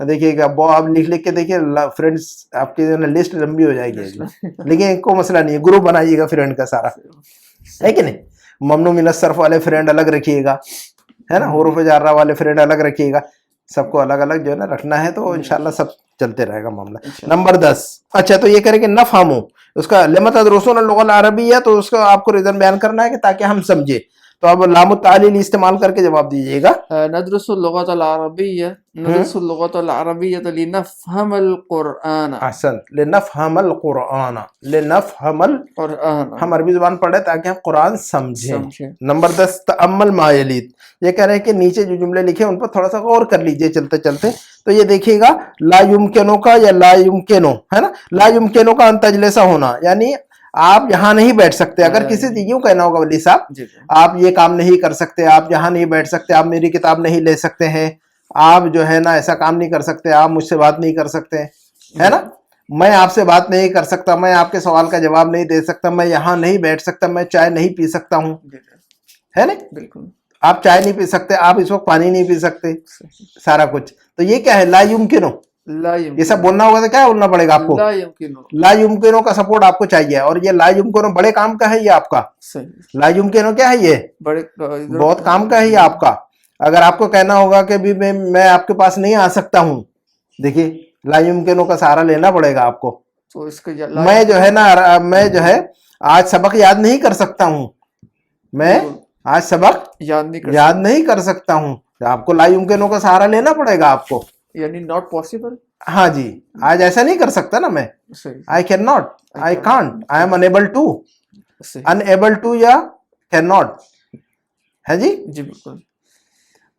دیکھیے گا آپ لکھ کے دیکھیے فرینڈس آپ کی لسٹ لمبی ہو جائے گی. لیکن ایک کو مسئلہ نہیں ہے. گروپ بنائیے گا فرینڈ کا سارا ہے کہ نہیں. ممنوع من الصرف والے فرینڈ الگ رکھیے گا ہے نا. حروف جارہ والے فرینڈ الگ رکھیے گا. سب کو الگ الگ جو ہے نا رکھنا ہے. تو انشاءاللہ سب چلتے رہے گا معاملہ. نمبر 10 اچھا تو یہ کریں کہ نفہمو اس کا لما تدرسون اللغة العربیہ تو اس کا آپ کو ریزن بیان کرنا ہے کہ تاکہ ہم سمجھے. تو اب لام التعلیل استعمال کر کے جواب دیجیے گا. ندرس اللغة العربیہ لنفهم القرآن. احسنت. لنفهم القرآن. لنفهم القرآن. ہم عربی زبان پڑھے تاکہ ہم قرآن سمجھیں. نمبر 10 تأمل ما یلید. یہ کہہ رہے ہیں کہ نیچے جو جملے لکھے ان پر تھوڑا سا غور کر لیجئے چلتے چلتے. تو یہ دیکھیے گا لا یمکنو کا یا لا یمکنو ہے نا. لا یمکنو کا ان تجلسہ ہونا یعنی آپ یہاں نہیں بیٹھ سکتے. اگر کسی سے یوں کہنا ہوگا ولی صاحب آپ یہ کام نہیں کر سکتے, آپ یہاں نہیں بیٹھ سکتے, آپ میری کتاب نہیں لے سکتے ہیں, آپ جو ہے نا ایسا کام نہیں کر سکتے, آپ مجھ سے بات نہیں کر سکتے ہے نا. میں آپ سے بات نہیں کر سکتا, میں آپ کے سوال کا جواب نہیں دے سکتا, میں یہاں نہیں بیٹھ سکتا, میں چائے نہیں پی سکتا ہوں, ہے نا. بالکل آپ چائے نہیں پی سکتے, آپ اس وقت پانی نہیں پی سکتے, سارا کچھ. تو یہ کیا ہے, لا یمکنو. لا یہ يمكن سب بولنا ہوگا تو کیا بولنا پڑے گا آپ کو, لا يمكن لا یمکنو کا سپورٹ آپ کو چاہیے. اور یہ لا یمکنو بڑے کام کا ہے, یہ آپ کا صحیح لا یمکنو کیا ہے, یہ بڑے بہت کام کا ہے یہ آپ کا. اگر آپ کو کہنا ہوگا کہ بھی میں آپ کے پاس نہیں آ سکتا ہوں, دیکھیے لا یمکنو کا سہارا لینا پڑے گا آپ کو. تو اس کا میں جو ہے نا, میں جو ہے آج سبق یاد نہیں کر سکتا ہوں, میں آج سبق یاد نہیں کر سکتا ہوں. آپ کو لا یمکنو کا سہارا لینا پڑے گا آپ کو. یعنی ناٹ پاسبل. ہاں جی, آج ایسا نہیں کر سکتا نا میں, I can not, I can't, I am unable to, unable to یا کین ناٹ, ہے جی. جی بالکل.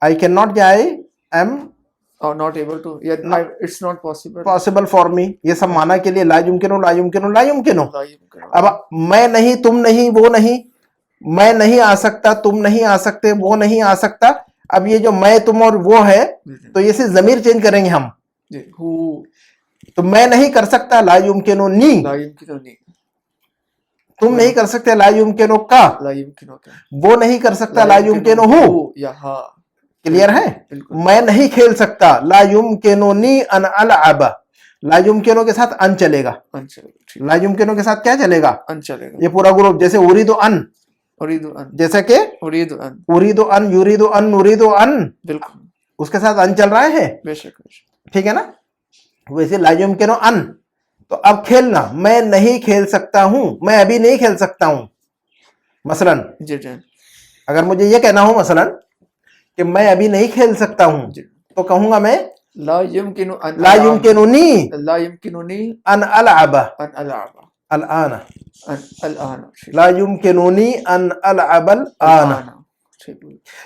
آئی کین ناٹ یا I am not able to, yeah, it's not possible possible for me, یہ سب معنی کے لیے لا یمکنو لا یمکنو لا یمکنو. لا يمكن. اب میں نہیں, تم نہیں, وہ نہیں, میں نہیں آ سکتا, تم نہیں آ سکتے, وہ نہیں آ سکتا. اب یہ جو میں تم اور وہ ہے, تو یہ سے ضمیر چینج کریں گے ہم. تو میں نہیں کر سکتا, لا یمکنو نی. لا يمكن نی. تم نہیں کر سکتے, لا یمکنو کا. لا يمكن کا. وہ نہیں کر سکتا, لا یمکنو ہو. یا ہاں. کلیئر ہے. میں نہیں کھیل سکتا, لا یمکنونی ان العب. لا یمکنو کے ساتھ ان چلے گا. لا یمکنو کے ساتھ کیا چلے گا, ان چلے گا. یہ پورا گروپ. جیسے اریدو ان, جیسے کہ اریدو ان, اریدو ان, یریدو ان, نریدو ان, بالکل اس کے ساتھ ان چل رہا ہے. بے شک. ٹھیک ہے نا. ویسے لا یمکنو ان. تو اب کھیلنا, میں نہیں کھیل سکتا ہوں, میں ابھی نہیں کھیل سکتا ہوں. مثلا جی جی, اگر مجھے یہ کہنا ہو مثلا کہ میں ابھی نہیں کھیل سکتا ہوں, تو کہوں گا میں لا يمكن ان, لا یمکنونی لا يمكنني ان العب ان العب الان. الان. لا یمکنونی ان العب الان.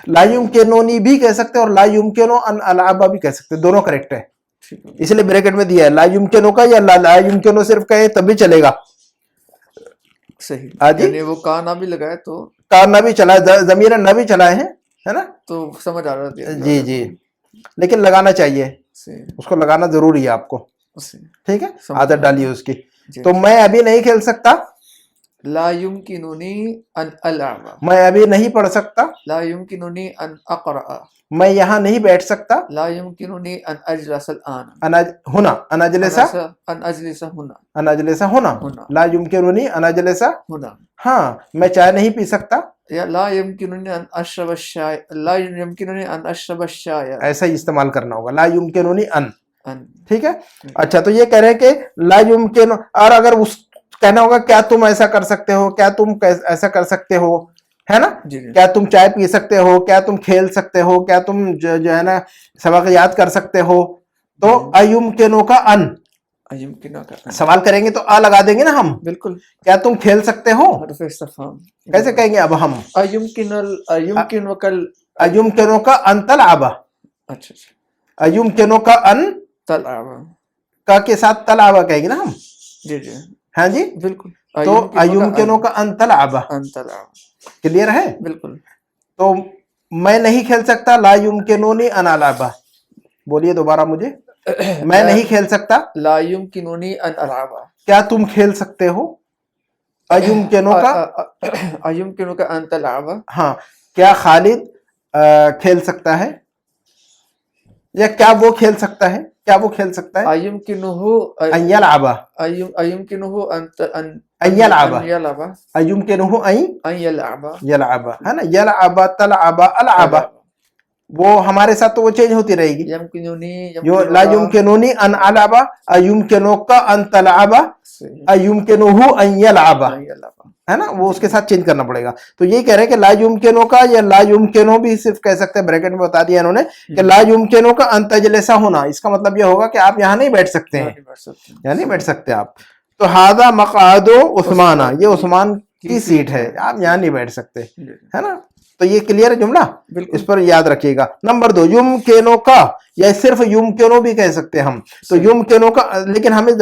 لا یمکنونی بھی کہہ سکتے اور لا یمکنو ان العب بھی کہہ سکتے, دونوں کریکٹ ہے. اس لیے بریکٹ میں دیا ہے لا یمکنو کا, یا لا یمکنو صرف کہیں تب بھی چلے گا. صحیح. آجی یعنی وہ کا نہ بھی لگائے تو کا نہ بھی چلا ہے, ضمیر نہ بھی چلائے ہیں, ہے نا. تو سمجھ آ رہا ہے. جی جی, لیکن لگانا چاہیے, اس کو لگانا ضروری ہے آپ کو. ٹھیک ہے, عادت ڈالیے اس کی. تو میں ابھی نہیں کھیل سکتا, لا يمكنني ان العب. میں ابھی نہیں پڑھ سکتا, لا يمكنني ان اقرا. میں یہاں نہیں بیٹھ سکتا, لا يمكنني ان اجلس الان. ہونا ان اجلس, ان اجلس هنا. ان اجلس ہونا. لا یمکنونی ان اجلس هنا. ہاں, میں چائے نہیں پی سکتا, یا لا يمكنني ان اشرب الشاي. لا يمكنني ان اشرب الشاي. ایسا ہی استعمال کرنا ہوگا, لا یمکنونی ان. ان. ٹھیک ہے. اچھا, تو یہ کہہ رہے ہیں کہ لا یمکن, اور اگر اس کہنا ہوگا کیا تم ایسا کر سکتے ہو, کیا تم ایسا کر سکتے ہو, ہے نا. کیا تم چائے پی سکتے ہو, کیا تم کھیل سکتے ہو, کیا تم جو ہے نا سبق یاد کر سکتے ہو. تو ایمکنو کا ان سوال کریں گے تو آ لگا دیں گے نا ہم. بالکل. کیا تم کھیل سکتے ہو, حرف استفہام کیسے کہیں گے اب ہم. ایمکنو کا ان تلعب. اچھا, ایمکنو کا ان تلعب کا کے ساتھ تلعب کہیں گے نا ہم. جی جی, ہاں جی, بالکل. تو ایمکنو کا ان تلعب. کلیئر ہے. بالکل. تو میں نہیں کھیل سکتا, لا یمکنونی ان العب. بولیے دوبارہ مجھے, میں نہیں کھیل سکتا, لا يمكنني ان العب. کیا تم کھیل سکتے ہو, ایمکنو کا ایمکنک ان تلعب. ہاں, کیا خالد کھیل سکتا ہے, یا کیا وہ کھیل سکتا ہے, کیا وہ کھیل سکتا ہے. ایمکنہ ان یلعب, ایمکنہ ان یلعب, ایمکنہ ان یلعب. یلعب, ہے نا. یلعب, تلعب, العب, وہ ہمارے ساتھ تو وہ چینج ہوتی رہے گی. لا یمکنونی ان العب, ایمکنک ان تلعب, ایمکنہ ان یلعب, ہے نا. وہ اس کے ساتھ چینج کرنا پڑے گا. تو یہ کہہ رہے ہیں کہ لا یمکنو کا, یا لا یمکنو بھی صرف کہہ سکتے ہیں, بریکٹ میں بتا دیا انہوں نے کہ لا یمکنو کا ان تجلس ہونا, اس کا مطلب یہ ہوگا کہ آپ یہاں نہیں بیٹھ سکتے ہیں, یہاں نہیں بیٹھ سکتے آپ. تو ھذا مقعد عثمان, یہ عثمان کی سیٹ ہے, آپ یہاں نہیں بیٹھ سکتے, ہے نا. تو یہ کلیئر ہے جملہ, اس پر یاد رکھیے گا. نمبر 2, یمکنو کا, یا صرف یمکنو بھی کہہ سکتے ہیں ہم. تو یمکنو کا, لیکن ہمیں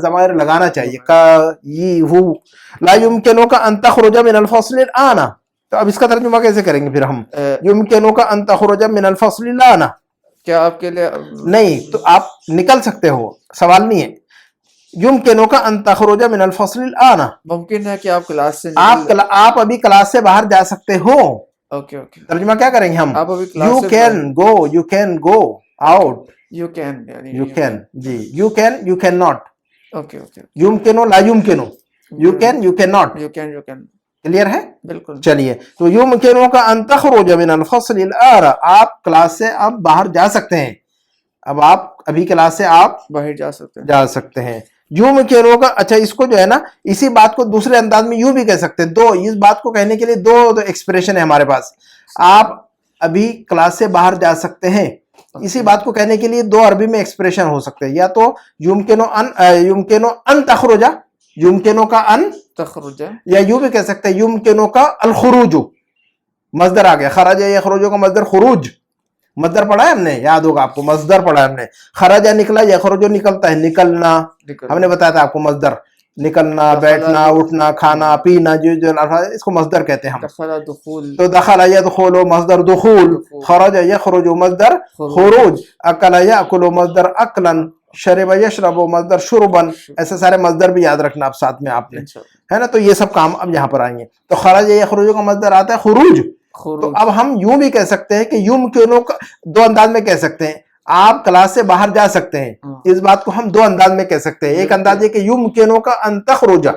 ضمائر لگانا چاہیے, کا, یہ, ہو. لا یمکنو کا ان تخرج من الفصل الان. تو اب اس کا ترجمہ کیسے کریں گے پھر ہم, یمکنو کا ان تخرج من الفصل الان. کیا آپ کے لیے نہیں, تو آپ نکل سکتے ہو, سوال نہیں ہے. युमकिनुका अन तखरुजा मिनल फस्लिल आना, मुमकिन है कि आप क्लास से आप अभी क्लास से बाहर जा सकते हो। ओके ओके, तर्जुमा क्या करेंगे हम? आप अभी क्लास यू से can go out, you can you can जी, you can not, okay okay, युमकिनु ला युमकिनु, you can not, you can clear है? बिल्कुल। चलिए, तो युमकिनुका अन तखरुजा मिनल फस्लिल आना, आप क्लास से अब बाहर जा सकते हैं। अब आप अभी क्लास से आप बाहर जा सकते हैं। युमकिनुका, अच्छा इसको जो है ना, इसी बात को दूसरे अंदाज में यूं भी कह सकते हैं। दो, इस बात को कहने के लिए दो एक्सप्रेशन है हमारे पास। आप अभी क्लास से बाहर जा सकते हैं, इसी बात को कहने के लिए दो अरबी में एक्सप्रेशन हो सकते हैं। या तो युमकिनु अन तखरुजा, युमकिनु का अन तखरुजा, या यूं भी कह सकते हैं युमकिनु का अल खुरूजु, मजदर आ गया। खराजा यखरुजु का मजदर खुरूज, मजदर पढ़ा है हमने, याद होगा आपको, मजदर पढ़ा है हमने। खराजा निकला, यखरुजु निकलता है, निकलना, हमने बताया था आपको मजदर, निकलना, बैठना, उठना, खाना, पीना, जो इसको मजदर कहते हैं हम। तो दखला यदखुलु मजदर दुखूल, खराजा यखरुजु मजदर खुरूज, अकला याकुलु मजदर अकलन, शरबा यशरबु मजदर शुरबन। ऐसे सारे मजदर भी याद रखना आप साथ में आपने, है ना। तो ये सब काम अब यहाँ पर आएंगे। तो खराजा यखरुजु का मजदर आता है खुरूज। तो अब हम यूं भी कह सकते हैं कि युमकिनु का दो अंदाज में कह सकते हैं, आप क्लास से बाहर जा सकते हैं। इस बात को हम दो अंदाज में कह सकते हैं। एक अंदाज ये कि युमकिनु का अन तखरुजा,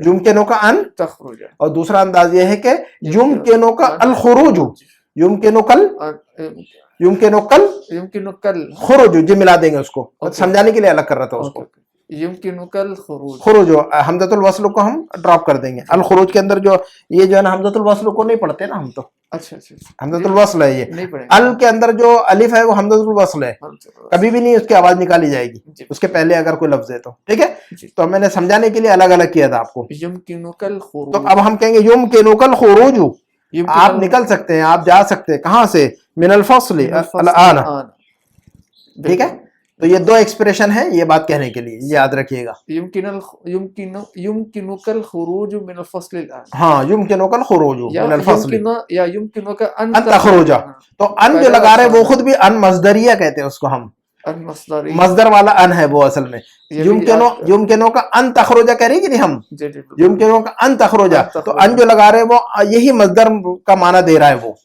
युमकिनु का अन तखरुजा, और दूसरा अंदाज ये है कि युमकिनु का अल खुरूजु, युमकिनु कल खुरूजु, जी मिला देंगे उसको, समझाने के लिए अलग कर रहा था उसको। खुरूज, हमजतुल वस्ल को हम ड्रॉप कर देंगे। अल खुरूज के अंदर जो ये जो है ना, हमजतुल वस्ल को नहीं पढ़ते ना हम तो, अच्छा, हमजतुल वस्ल है ये। अल के अंदर जो अलिफ है वो हमजतुल वस्ल है, कभी भी नहीं उसकी आवाज निकाली जाएगी उसके पहले अगर कोई लफ्ज है तो, ठीक है। तो मैंने समझाने के लिए अलग अलग किया था आपको। तो अब हम कहेंगे युमकिनुकल खुरूजु, आप निकल सकते हैं, आप जा सकते हैं, कहां से? मिनल फस्ल अल आना, ठीक है। तो ये दो एक्सप्रेशन है ये बात कहने के लिए, याद रखिएगा। युमकिनुकल खुरूजु मिनल फस्ल अल आना, हाँ, युमकिनुकल खुरूजु मिनल फस्ल या युमकिनुका अन तखरुजा। तो अन जो लगा रहे वो खुद भी अन मजदरिया कहते हैं उसको हम, मजदर वाला अन है वो असल में। युमकिनु का अन तखरुजा कह रही कि नहीं हम, युमकिनु का अन तखरुजा, तो अन जो लगा रहे वो यही मजदर का माना दे रहा है, वो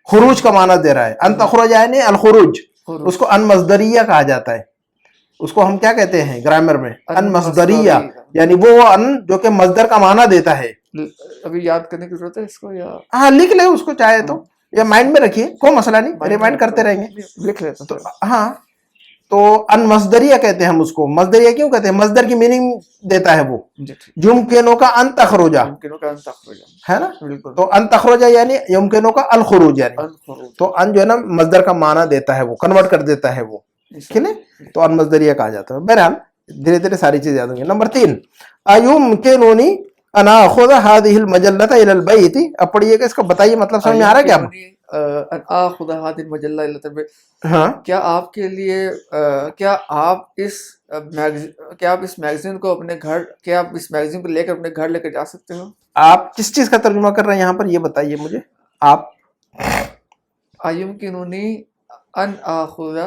खुरूज का माना दे रहा है। अन तखरुजा यानी अल खुरूज, उसको अन मजदरिया कहा जाता है। उसको हम क्या कहते हैं ग्रामर में? अन मजदरिया, यानी वो अन जो कि मजदर का माना देता है। अभी याद करने की जरूरत है इसको या? हाँ, लिख ले उसको चाहे तो, या माइंड में रखिए, कोई मसला नहीं, रिमाइंड करते रहेंगे, लिख लेते। तो हाँ, तो अन मजदरिया कहते हैं हम उसको। मजदरिया क्यों कहते हैं? मजदर की मीनिंग देता है वो। युमकिनु का अन तखरुजा, है ना। तो अन तखरुजा यानी युमकिनु का अल खुरूज, यानी तो अन जो है ना मजदर का माना देता है, वो कन्वर्ट कर देता है वो, ठीक है। तो अन मजदरिया कहा जाता है। बहरहाल धीरे धीरे सारी चीजें याद होंगी। नंबर 3, अयुमकिनुनी अन आखुज़ हादिहिल मजल्लता इलल बैति। अब पढ़िएगा, इसको बताइए मतलब समझ में आ रहा है क्या? हाँ, क्या आपके लिए क्या आप इस मैगजीन को अपने घर, क्या आप इस मैगजीन को लेकर अपने घर लेकर जा सकते हो? आप किस चीज का तर्जुमा कर रहे हैं यहाँ पर, ये बताइए मुझे आप। अयुमकिनुनी अन आखुज़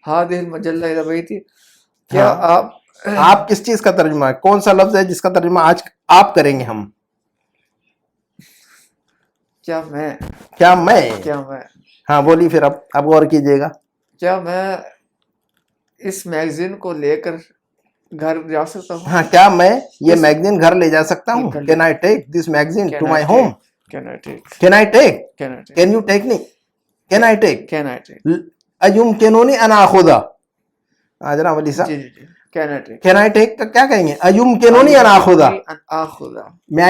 हादिहिल मजल्ला इला बैति, क्या आप किस चीज का तर्जुमा है? कौन सा लफ्ज है जिसका तर्जुमा आज आप करेंगे हम? क्या मैं हाँ बोलिए, फिर अब गौर कीजिएगा। क्या मैं इस मैगजीन को लेकर घर जा सकता हूँ? हाँ, क्या मैं ये मैगजीन घर ले जा सकता हूँ? Can I take this magazine to my home? Can you take नहीं, कैन आई टेक। अयुमकिनुनी अन आखुज़ा, जनाब Ali sahab, can I take का क्या कहेंगे? अयुमकिनुनी अन आखुज़ा, may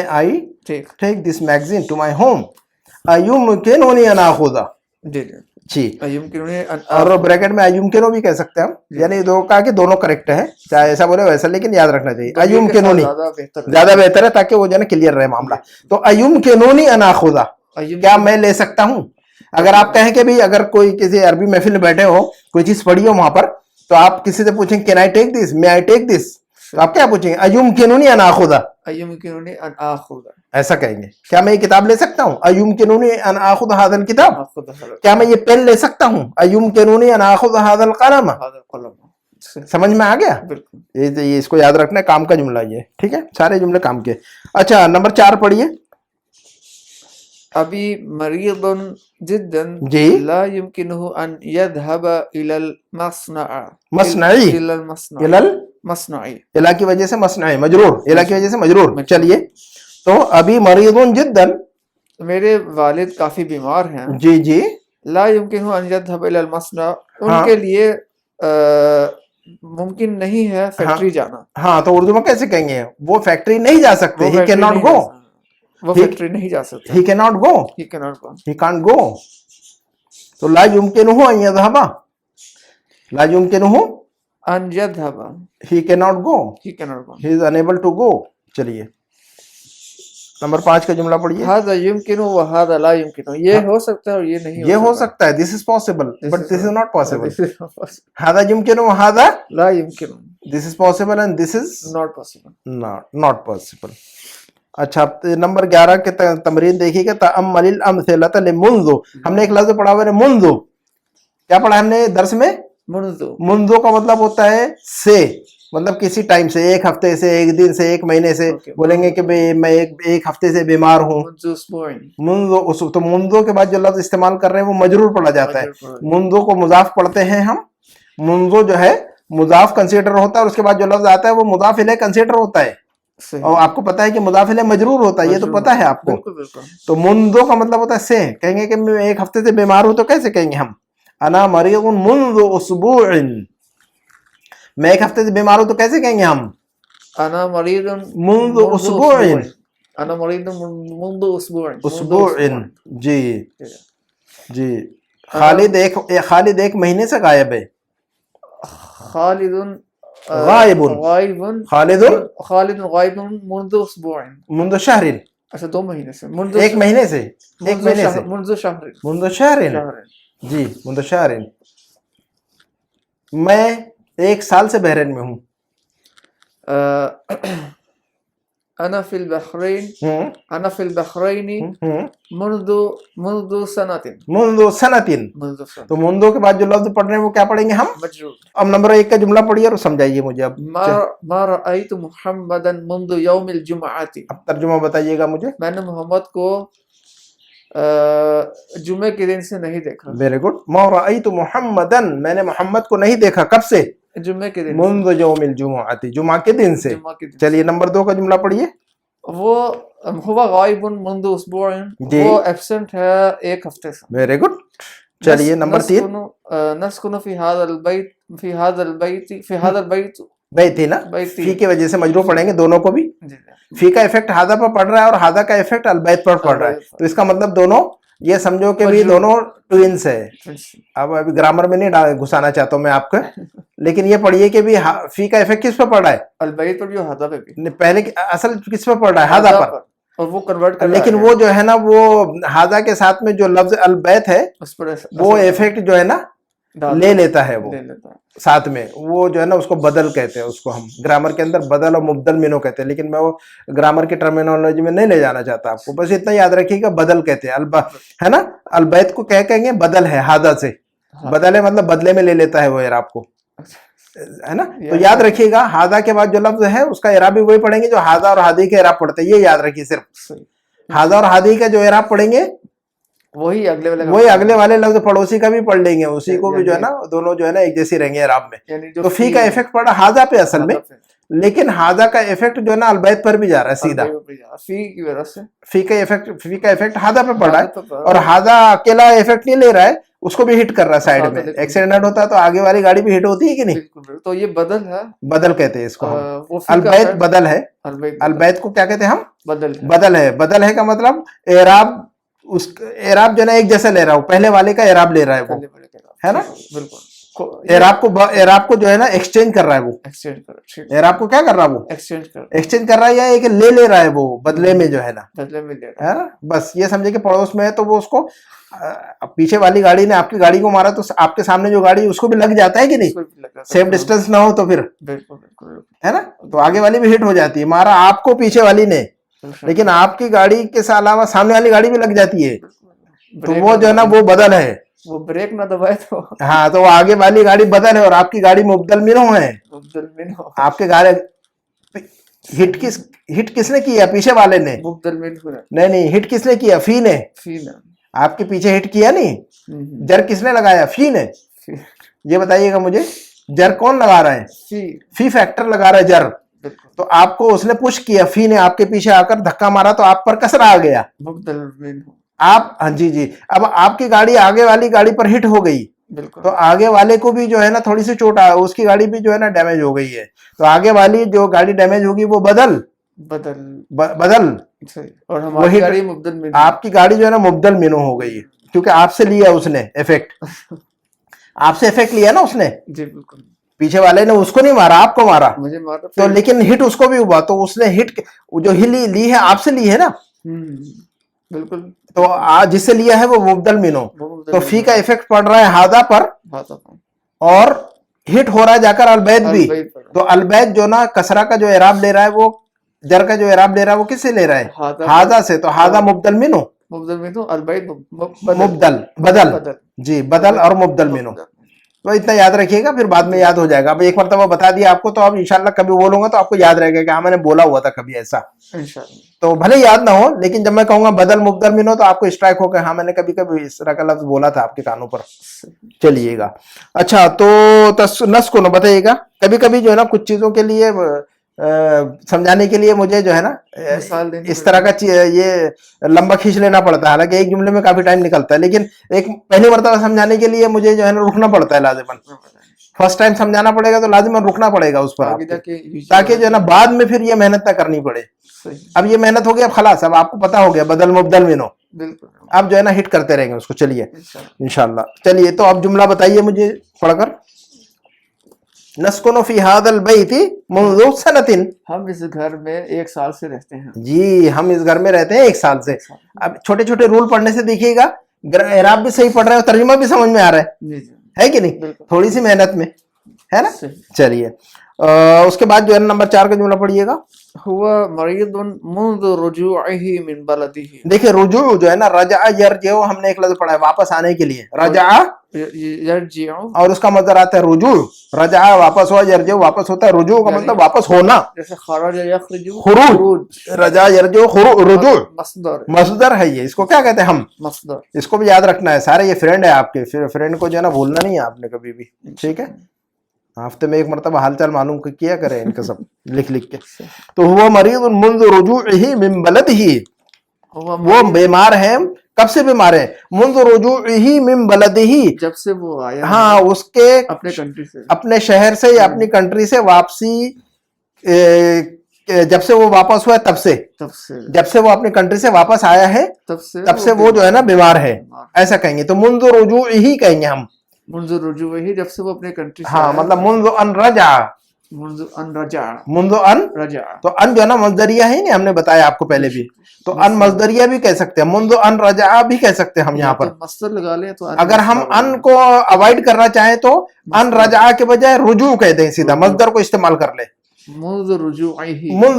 I take this magazine to my home. अयुमकिनुनी अन आखुज़ा, जी। और ब्रैकेट में अयुमकिनु भी कह सकते हैं हम, यानी दो कहा कि दोनों करेक्ट है, चाहे ऐसा बोले वैसा, लेकिन याद रखना चाहिए अयुमकिनुनी ज्यादा बेहतर है, ताकि वो जो है क्लियर रहे मामला। तो अयुमकिनुनी अन आखुज़ा, क्या मैं ले सकता हूँ? अगर आप कहें कि भाई अगर कोई किसी अरबी महफिल में बैठे हो, कोई चीज पढ़ी हो वहां पर, तो आप किसी से पूछें can I take this, may I take this, तो आप क्या पूछेंगे? अयुमकिनुनी अन आखुज़ा, ऐसा कहेंगे। क्या मैं ये किताब ले सकता हूँ? अयुमकिनुनी अन आखुज़ हाज़ल किताब। क्या मैं ये पेन ले सकता हूँ? अयुमकिनुनी अन आखुज़ हाज़ल कलम। समझ में आ गया? बिल्कुल। ये इसको याद रखना है, काम का जुमला ये, ठीक है, सारे जुमले काम के। अच्छा नंबर 4 पढ़िए। अभी मरीदुन जिद्दन जी। ला युमकिनुहु अन यذهब इलल मस्नअ मस्नई, इलल मस्नअ इलल मस्नई, इला की वजह से मस्नई, मजरूर, इला की वजह से मजरूर। मजरूर। चलिए, तो अभी मरीदुन जिद्दन, मेरे वालिद काफी बीमार हैं, जी जी, ला युमकिनुहु अन यذهब इलल मस्नअ, हाँ। उनके लिए मुमकिन नहीं है फैक्ट्री जाना। हाँ, तो उर्दू में कैसे कहेंगे? वो फैक्ट्री नहीं जा सकते, वो ही फैक्ट्री कैन नॉट नहीं गो, जा सकते, वो फैक्ट्री नहीं जा सकते, he can not go, he cannot go। He can't go. तो ला युमकिनुहु अन यذهब, ला युमकिनुहु अन यذهब, he can not go, he cannot go। He is unable to go. चलिए नंबर 5 का जुमला पढ़िए। हादा युमकिनु व हादा ला युमकिनु, ये हो सकता है और ये नहीं ये हो सकता है, this is possible but this is not possible. सकता, हादा युमकिनु व हादा ला युमकिनु, this is possible and this is not possible. Not possible. अच्छा नंबर 11 के तमरीन देखिएगा। तअम्मलिल अमथिलत लिमुंज़ु, हमने एक लफ्ज पढ़ा हुआ है मुंज़ु, क्या पढ़ा हमने दर्स में? मुंज़ु। मुंज़ु का मतलब होता है से, मतलब किसी टाइम से, एक हफ्ते से, एक दिन से, एक महीने से। बोलेंगे कि मैं एक हफ्ते से बीमार हूँ, मुंज़ु। तो मुंज़ु के बाद जो लफ्ज इस्तेमाल कर रहे हैं वो मजरूर पढ़ा जाता है। मुंज़ु को मुजाफ पढ़ते हैं हम, मुंज़ु जो है मुजाफ कंसीडर होता है, और उसके बाद जो लफ्ज आता है वो मुजाफ इलैह कंसीडर होता है। और आपको पता है कि मुजाफ इलैह मजरूर होता है, ये तो पता है आपको। तो मुंज़ु का मतलब होता है से। कहेंगे कि मैं एक हफ्ते से बीमार हूं, तो कैसे कहेंगे हम? अना मरीज़ुन मुंज़ु उसबूइन, मैं एक हफ्ते से बीमार हूं, तो कैसे कहेंगे हम? अना मरीज़ुन मुंज़ु उसबूइन, अना मरीज़ुन मुंज़ु उसबूइन, उसबूइन। जी जी। खालिद एक महीने से गायब है। खालिदुन गायबुन, गायबुन, खालिदुन गायबुन मुंज़ु उसबूइन, मुंज़ु शहरिन। अच्छा 2 महीने से, एक महीने से, एक महीने से, मुंज़ु शहरिन, मुंज़ु शहरिन। जी, मुंज़ु शहरिन। मैं 1 साल से बहरीन में हूँ। अना फिल बहरैन, अना फिल बहरैनी मुंज़ु सनतिन, मुंज़ु सनतिन। तो मुंज़ु के बाद जो लफ्ज पढ़ रहे हैं वो क्या पढ़ेंगे हम? मजरूर। अब नंबर 1 का जुमला पढ़िए और समझाइए मुझे। अब मा रअयतु मुहम्मदन मुंज़ु यौमिल जुमअती, अब तर्जुमा बताइएगा मुझे। मैंने मोहम्मद को जुमे के दिन से नहीं देखा। Very good. मा रअयतु मुहम्मदन, मैंने मोहम्मद को नहीं देखा, कब से? जुमे के दिन, मुंज़ु यौमिल जुमअती, जुमा के दिन से। चलिए नंबर 2 का जुमला पढ़िए। वो हुवा गायबुन मुंज़ु उसबूइन, वो एब्सेंट है 1 हफ्ते से। Very good. चलिए नंबर 3। नस्कुनु फी हाज़ल बैत, फी हाज़ल बैत, फी हाज़ल बैत, बैती ना, फी की वजह से मजरूर पढ़ेंगे दोनों को भी। फी का इफेक्ट हादा पर पड़ रहा है और हादा का इफेक्ट अलबैत पर पड़ रहा है, तो इसका मतलब दोनों, ये समझो कि भी दोनों ट्विंस है। अब अभी ग्रामर में नहीं घुसाना चाहता हूँ मैं आपको, लेकिन ये पढ़िए कि भी फी का इफेक्ट किस पर पड़ रहा है? अलबैत पर भी, हादा पे भी। पहले असल किस पर पड़ रहा है? हादा पर, और वो कन्वर्ट कर, लेकिन वो जो है ना, वो हादा के साथ में जो लफ्ज अलबैत है उस पर वो इफेक्ट जो है ना ले लेता है, वो साथ में, वो जो है ना उसको बदल कहते हैं, उसको हम ग्रामर के अंदर बदल और मुबदल मिनो कहते हैं, लेकिन मैं वो ग्रामर की टर्मिनोलॉजी में नहीं ले जाना चाहता आपको, बस इतना याद रखिएगा बदल कहते हैं, है ना। अलबैत को क्या कहेंगे? बदल है, हादा से बदल है, मतलब बदले में ले लेता है वो इराब को, है ना। तो याद रखिएगा हादा के बाद जो लफ्ज है उसका इराब भी वही पढ़ेंगे जो हादा और हादी के इराब पढ़ते हैं, ये याद रखिए सिर्फ। हादा और हादी का जो इराब पढ़ेंगे वही अगले वाले लफ्ज पड़ोसी का भी पढ़ लेंगे, उसी को भी जो है ना, दोनों जो है ना एक जैसी रहेंगे इराब में। तो फी का इफेक्ट पड़ा हादा पे असल में, लेकिन हादा का इफेक्ट जो है ना अलबैत पर भी जा रहा है सीधा, फी की वजह से। फी का इफेक्ट हादा पे पड़ा है, और हादा अकेला इफेक्ट नहीं ले रहा है, उसको भी हिट कर रहा है साइड में। एक्सीडेंट होता है तो आगे वाली गाड़ी भी हिट होती है कि नहीं? तो ये बदल है, बदल कहते हैं इसको हम। अलबैत बदल है, अलबैत को क्या कहते हैं हम? बदल है का मतलब एराब, उस एराब जो है ना एक जैसा ले रहा हूँ, पहले वाले का एराब ले रहा है वो, है ना। बिल्कुल। एराब को जो है ना एक्सचेंज कर रहा है वो, एराब को क्या कर रहा है वो? एक्सचेंज कर रहा है, या एक ले रहा है वो बदले में जो है ना, बदले में ले रहा है, है ना। बस ये समझे कि पड़ोस में है तो वो उसको, पीछे वाली गाड़ी ने आपकी गाड़ी को मारा तो आपके सामने जो गाड़ी उसको भी लग जाता है कि नहीं? सेफ डिस्टेंस ना हो तो फिर, है ना, तो आगे वाली भी हिट हो जाती है। मारा आपको पीछे वाली ने, लेकिन आपकी गाड़ी के अलावा सामने वाली गाड़ी भी लग जाती है, तो वो जो है ना वो बदल है। वो ब्रेक ना दबाए तो हाँ, तो वो आगे वाली गाड़ी बदल है और आपकी गाड़ी मुब्दल मिनो है। मुब्दल मिन हो, आपके गाड़ी हिट किसने किया? पीछे वाले ने। मुब्दल मिन हो नहीं नहीं, हिट किसने किया? फी ने। फीना। आपके पीछे हिट किया नहीं, जर किसने लगाया? फी ने। फी ये बताइएगा मुझे, जर कौन लगा रहा है? फी फी फैक्टर लगा रहा है जर। बिल्कुल, तो आपको उसने पुश किया, फी ने आपके पीछे आकर धक्का मारा तो आप पर कसरा आ गया। मुब्दल मिन हो, आप, हाँ जी जी, अब आपकी गाड़ी आगे वाली गाड़ी पर हिट हो गई बिल्कुल तो आगे वाले को भी जो है ना थोड़ी सी चोट आ, उसकी गाड़ी भी जो है ना डैमेज हो गई है, तो आगे वाली जो गाड़ी डैमेज होगी वो बदल सही। और हमारी वही गाड़ी मुब्दल मिन, आपकी गाड़ी जो है ना मुब्दल मिनो हो गई है, क्योंकि आपसे लिया उसने इफेक्ट, आपसे इफेक्ट लिया ना उसने। जी बिल्कुल, पीछे वाले ने उसको नहीं मारा, आपको मारा, मुझे मारा तो लेकिन हिट उसको भी हुआ, तो उसने हिट जो ली है आपसे ली है ना, बिल्कुल। तो जिससे लिया है वो मुब्दल मिनो, तो फी का इफेक्ट पड़ रहा है हादा पर और हिट हो रहा है जाकर अलबैद भी। तो अलबैद जो ना कसरा का जो एराब ले रहा है, वो जर का जो एराब ले रहा है वो किससे ले रहा है? हादा से। तो हादा मुब्दल मिनो, अलबैद मुब्दल बदल जी, बदल और मुब्दल मिनो। तो इतना याद रखिएगा, फिर बाद में याद हो जाएगा। अब एक मरतबा बता दिया आपको, तो अब इंशाल्लाह कभी बोलूंगा तो आपको याद रहेगा कि हाँ मैंने बोला हुआ था कभी ऐसा। तो भले याद ना हो, लेकिन जब मैं कहूंगा बदल मुब्दल मिनो तो आपको स्ट्राइक होकर हाँ मैंने कभी कभी इस तरह का लफ्ज बोला था आपके कानों पर। चलिएगा, अच्छा तो नस को ना बताइएगा। कभी कभी जो है ना कुछ चीजों के लिए समझाने के लिए मुझे जो है ना इस तरह का ये लंबा खींच लेना पड़ता है, हालांकि एक जुमले में काफी टाइम निकलता है, लेकिन एक पहली मरतबा समझाने के लिए मुझे जो है ना रुकना पड़ता है लाजिमन। फर्स्ट टाइम समझाना पड़ेगा तो लाजिमन रुकना पड़ेगा उस पर, ताकि जो है ना बाद में फिर ये मेहनत ना करनी पड़े। अब ये मेहनत हो गया, अब खलास, अब आपको पता हो गया बदल मुब्दल मिनो, अब जो है ना हिट करते रहेंगे उसको। चलिए इंशाल्लाह। चलिए, तो अब जुमला बताइए मुझे पढ़कर। नस्कुनु फी हादल बैति मुंज़ु सनतिन, हम इस घर में 1 साल से रहते हैं। जी, हम इस घर में रहते हैं 1 साल से। अब छोटे छोटे रूल पढ़ने से देखिएगा एराब भी सही पढ़ रहे हो, तर्जुमा भी समझ में आ रहा है कि नहीं? थोड़ी सी मेहनत में, है ना? चलिए, उसके बाद जो है नंबर 4 का जुमला पढ़िएगा। हुआ मरीदुन मुंज़ु रुजूइही मिन बलदिही। देखिए, रुजू जो है ना, रजा यरजिउ, हमने एक लफ्ज पढ़ा है वापस आने के लिए, रजा यरजिउ, और उसका मतलब आता है रुजू। रजा वापस हुआ, यरजिउ वापस होता है, रुजू का मतलब वापस होना। जैसे खरज यखरुजु, खुरूज, रजा यरजिउ रुजू मस्दर है ये। इसको क्या कहते हैं हम? मस्दर। इसको भी याद रखना है। सारे ये फ्रेंड है आपके, फ्रेंड को जो है ना भूलना नहीं है आपने कभी भी, ठीक है? हफ्ते में एक मरतबा हालचाल मालूम किया करें इनका सब लिख लिख के। तो हुआ मरीद मुंज़ रुजूइही मिन बलदिही, वो बीमार है। कब से बीमार है? मुंज़ रुजूइही मिन बलदिही, जब से वो आया, हाँ, उसके अपने कंट्री से, अपने शहर से या अपनी कंट्री से वापसी, जब से वो वापस हुआ तब से जब से वो अपनी कंट्री से वापस आया है तब से वो जो है ना बीमार है, ऐसा कहेंगे। तो मुंज़ रुजूइही कहेंगे हम, मुंज़ रुजूइही, जब से वो अपने कंट्री से, हाँ, मतलब मुंज़ अन रजा, मुंज़ अन रजा। तो अन जो है ना मज़दरिया है ना, हमने बताया आपको पहले भी, तो अन मज़दरिया भी कह सकते हैं, मुंज़ अन रजा भी कह सकते हैं हम यहाँ पर। मस्दर लगा ले तो अगर हम अन को अवॉइड करना चाहें तो अन रजा के बजाय रुजू कह दें, सीधा मज़दर को इस्तेमाल कर ले। मुंज़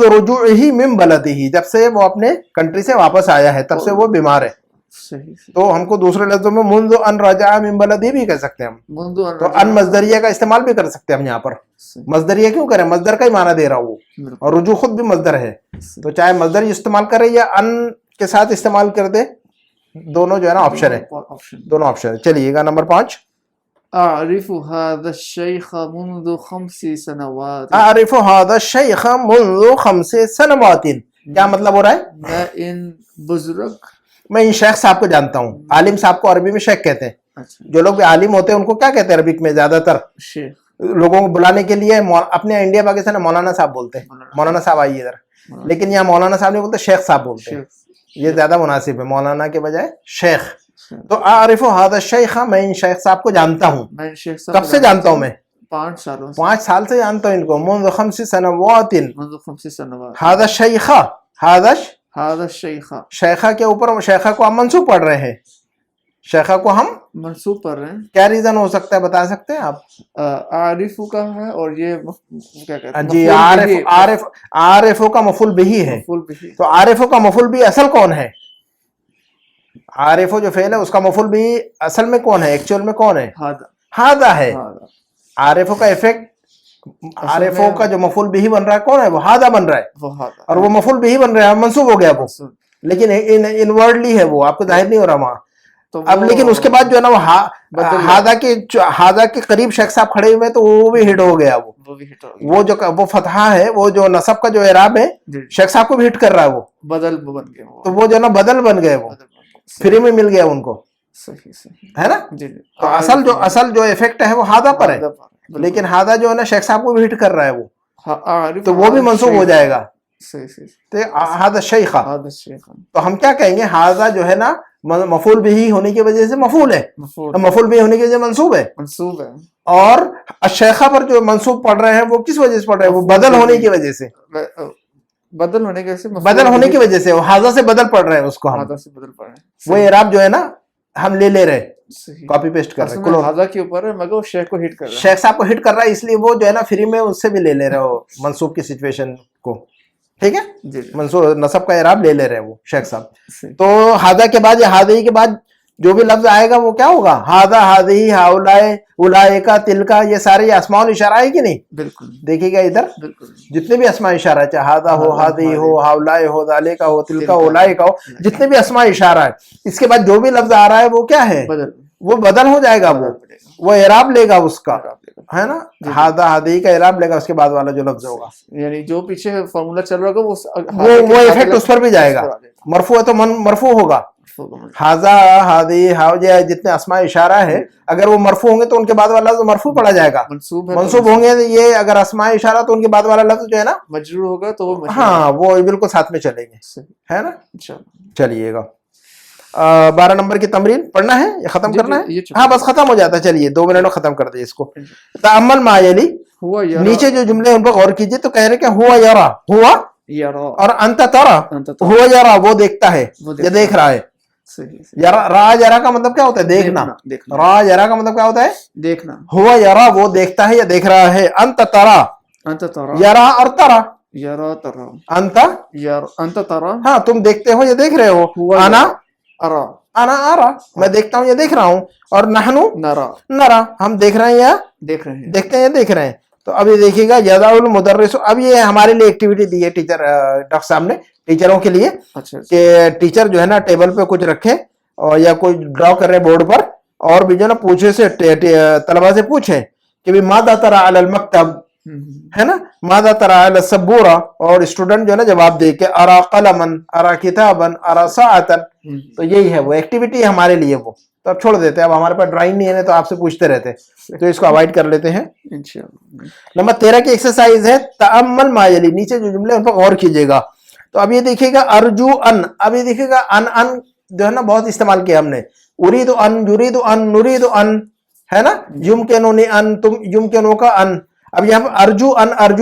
रुजूइही मिन बलदिही, जब से वो अपने कंट्री से वापस आया है तब से वो बीमार है। सही। तो हमको दूसरे लफ्जों में मुंज़ अन रजा मिन बलदी भी कह सकते हैं हम, तो अन मज़दरिया का इस्तेमाल भी कर सकते हैं हम यहाँ पर। मज़दरिया क्यों करें? मज़दर का ही माना दे रहा हूँ, और रुजू खुद भी मज़दर है, तो चाहे मज़दर इस्तेमाल करे या अन के साथ इस्तेमाल कर दे, दोनों जो है ना ऑप्शन है, दोनों ऑप्शन है। चलिएगा, नंबर 5। आरिफु हादा शेख मुंज़ु 5 सनवात। आरिफु हादा शेख मुंज़ु 5 सनवात, क्या मतलब हो रहा है? मैं इन बुजुर्ग, मैं इन शेख साहब को जानता हूँ। आलिम साहब को अरबी में शेख कहते हैं। अच्छा। जो लोग भी आलिम होते हैं उनको क्या कहते हैं अरबिक में? ज्यादातर लोगों को बुलाने के लिए अपने इंडिया पाकिस्तान में मौलाना साहब बोलते हैं, मौलाना साहब आइए इधर, लेकिन यहाँ मौलाना साहब नहीं बोलते, शेख साहब बोलते हैं। ये ज्यादा मुनासिब है, मौलाना के बजाय शेख। तो आरिफु हादा शेख, मैं इन शेख साहब को जानता हूँ। कब से जानता हूँ मैं? 5 साल से जानता हूँ इनको। मुंज़ु 5 सनवात, हादा शेख, हादा शेखा के ऊपर, शेखा को हम मंसूब पढ़ रहे हैं, शेखा को हम मंसूब पढ़ रहे हैं। क्या रीजन हो सकता है, बता सकते हैं आप? आरिफू का है, और ये क्या कहते हैं जी, आरिफू का मफूल बिही है। तो आरिफू का मफूल भी असल कौन है? आरिफो जो फेल है उसका मफूल भी असल में कौन है, एक्चुअल में कौन है, हादा हादा है। हादा आरिफो का इफेक्ट, असल आरिफो में का जो मफूल बिही बन रहा है कौन है, वो हादा बन रहा है, वो हादा और वो मफूल बिही बन रहा है, मंसूब हो गया वो, सुन, लेकिन इनवर्डली है वो, आपको जाहिर नहीं हो रहा वहां। तो अब लेकिन वो उसके बाद जो है ना वो बदल हादा के करीब शेख साहब खड़े हुए हैं, तो वो भी हिट हो गया वो भी हिट हो गया, वो फतहा है, वो जो नसब का जो एराब है जी शेख साहब को भी हिट कर रहा है वो, बदल बन गया तो वो जो है ना बदल बन गए, वो बदल बन गया, फ्री में मिल गया उनको, सही सही है ना। जी तो असल जो इफेक्ट है वो हादा पर है, बिल्कुल, लेकिन हादा जो है ना शेख साहब को भी हिट कर रहा है वो, आरिफ तो वो भी मंसूब हो जाएगा। सही सही तो हादा शेखा, हादा शेख तो हम क्या कहेंगे, हादा जो है ना मफूल बिही होने की वजह से मफूल है, मफूल मफूल बिही होने की वजह से मंसूब है, मंसूब है, और शेखा पर जो मंसूब पढ़ रहे हैं वो किस वजह से पढ़ रहे हैं, वो बदल होने की वजह से, बदल होने के वजह से बदल होने की वजह से वो हाजा से बदल पढ़ रहे हैं उसको हम, हादा से बदल पड़ रहे हैं, वो एराब जो है ना हम ले रहे हैं, सही कॉपी पेस्ट कर रहे असल हैं, में हादा के ऊपर है मगर वो शेख को हिट कर रहा है, शेख साहब को हिट कर रहा है, इसलिए वो जो है ना फ्री में उससे भी ले रहे हो मंसूब की सिचुएशन को, ठीक है, जी जी मंसूब नसब का एराब ले रहे हैं वो शेख साहब। सही तो हादा के बाद या हादई के बाद जो भी लफ्ज आएगा वो क्या होगा, हादा, हादी, हाउलाए, उलाए का, तिलका, ये सारे ये अस्माउल इशारा है कि नहीं, बिल्कुल देखिएगा इधर बिल्कुल जितने भी अस्मा इशारा है, चाहे हादा हो, हादी हो, हाउलाए हो, दाले का हो, तिलका, उलाए का हो, जितने भी अस्मा इशारा है, इसके बाद जो भी लफ्ज आ रहा है वो क्या है, बदल वो बदल हो जाएगा, बदल पड़ेगा, वो एराब लेगा उसका, आप लेगा, है ना, जी। हादा हादी का एराब लेगा, उसके बाद वाला जो लफ्ज होगा यानी जो पीछे फॉर्मूला चल रहा होगा वो इफेक्ट उस पर भी जाएगा, मरफू है तो मरफू होगा, हाजा, हादी, हावजा, जितने अस्मा इशारा है अगर वो मरफू होंगे तो उनके बाद वाला लफ्ज मरफू पड़ा जाएगा, मंसूब होंगे ये अगर अस्मा इशारा तो उनके बाद वाला लफ्ज जो है ना मजरूर होगा तो वो हाँ वो बिल्कुल साथ में चलेंगे, है ना। चलिएगा 12 नंबर की तमरीन पढ़ना है या खत्म करना है, हाँ बस खत्म हो जाता है, चलिए 2 मिनट में खत्म कर दिए इसको। तअम्मल मायली, नीचे जो जुमले उन पर गौर कीजिए, तो कह रहे कि हुआ यरा, हुआ और अंत तरा, हुआ यरा वो देखता है या देख रहा है, यरा, रा यरा का मतलब क्या होता है, देखना, रा यरा का मतलब क्या होता है, देखना, हुआ यरा वो देखता है या देख रहा है, अंत तरा, यरा और तरा, यरा तरा, अंत तरा, हाँ तुम देखते हो या देख रहे हो, आना आरा मैं देखता हूँ या देख रहा हूँ, और नहनु नरा हम देख रहे हैं या देखते हैं या देख रहे हैं। तो अब ये देखिएगा यदाउल मुदर्रिस, अब ये हमारे लिए एक्टिविटी दी है टीचर डॉक्टर साहब ने टीचरों के लिए, कि टीचर जो है ना टेबल पे कुछ रखे और या कोई ड्रॉ कर रहे बोर्ड पर, और भी जो ना पूछे से तलबा से पूछे कि भी मादा तरा अलल मकतब, है ना, मादा तरा अलल सबूरा, और स्टूडेंट जो है ना जवाब दे के अरा कलमन, अरा किताबन, अरा साअतन, तो यही है वो एक्टिविटी हमारे लिए वो। तो अब छोड़ देते हैं, अब हमारे पास ड्राइंग नहीं है तो आपसे पूछते रहते, तो इसको अवॉइड कर लेते हैं। नंबर 13 की एक्सरसाइज है तअम्मल मायली, नीचे जो जुमले उन पर गौर कीजिएगा। तो अब ये देखिएगा अर्जू अन, अब ये देखिएगा अन जो है ना बहुत इस्तेमाल किया हमने, उरीदु अन, युरीदु अन, नुरीदु अन, है ना, युमकिनुनी अन, तुम युमकिनु का अन। अब यहाँ पर अर्जू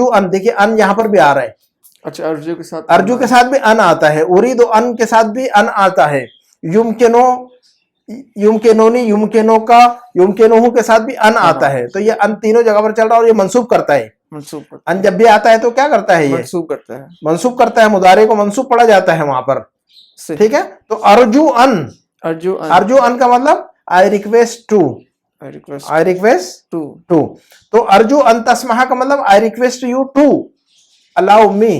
अन देखिए, अन यहाँ पर भी आ रहा है, अच्छा अर्जू के साथ भी अन आता है, उरीदु अन के साथ भी अन आता है, युमकिनो, युमकिनोनी, युमकिनो का, युमकिनोहु के साथ भी अन आता है, तो ये अन तीनों जगह पर चल रहा है और ये मंसूब करता है। अन जब भी आता है तो क्या करता है, ये मंसूब करता है, मुदारे को मंसूब पढ़ा जाता है वहां पर, ठीक है। तो अर्जू अन का मतलब आई रिक्वेस्ट टू, तो अर्जू अन तस्महा का मतलब I request you to allow me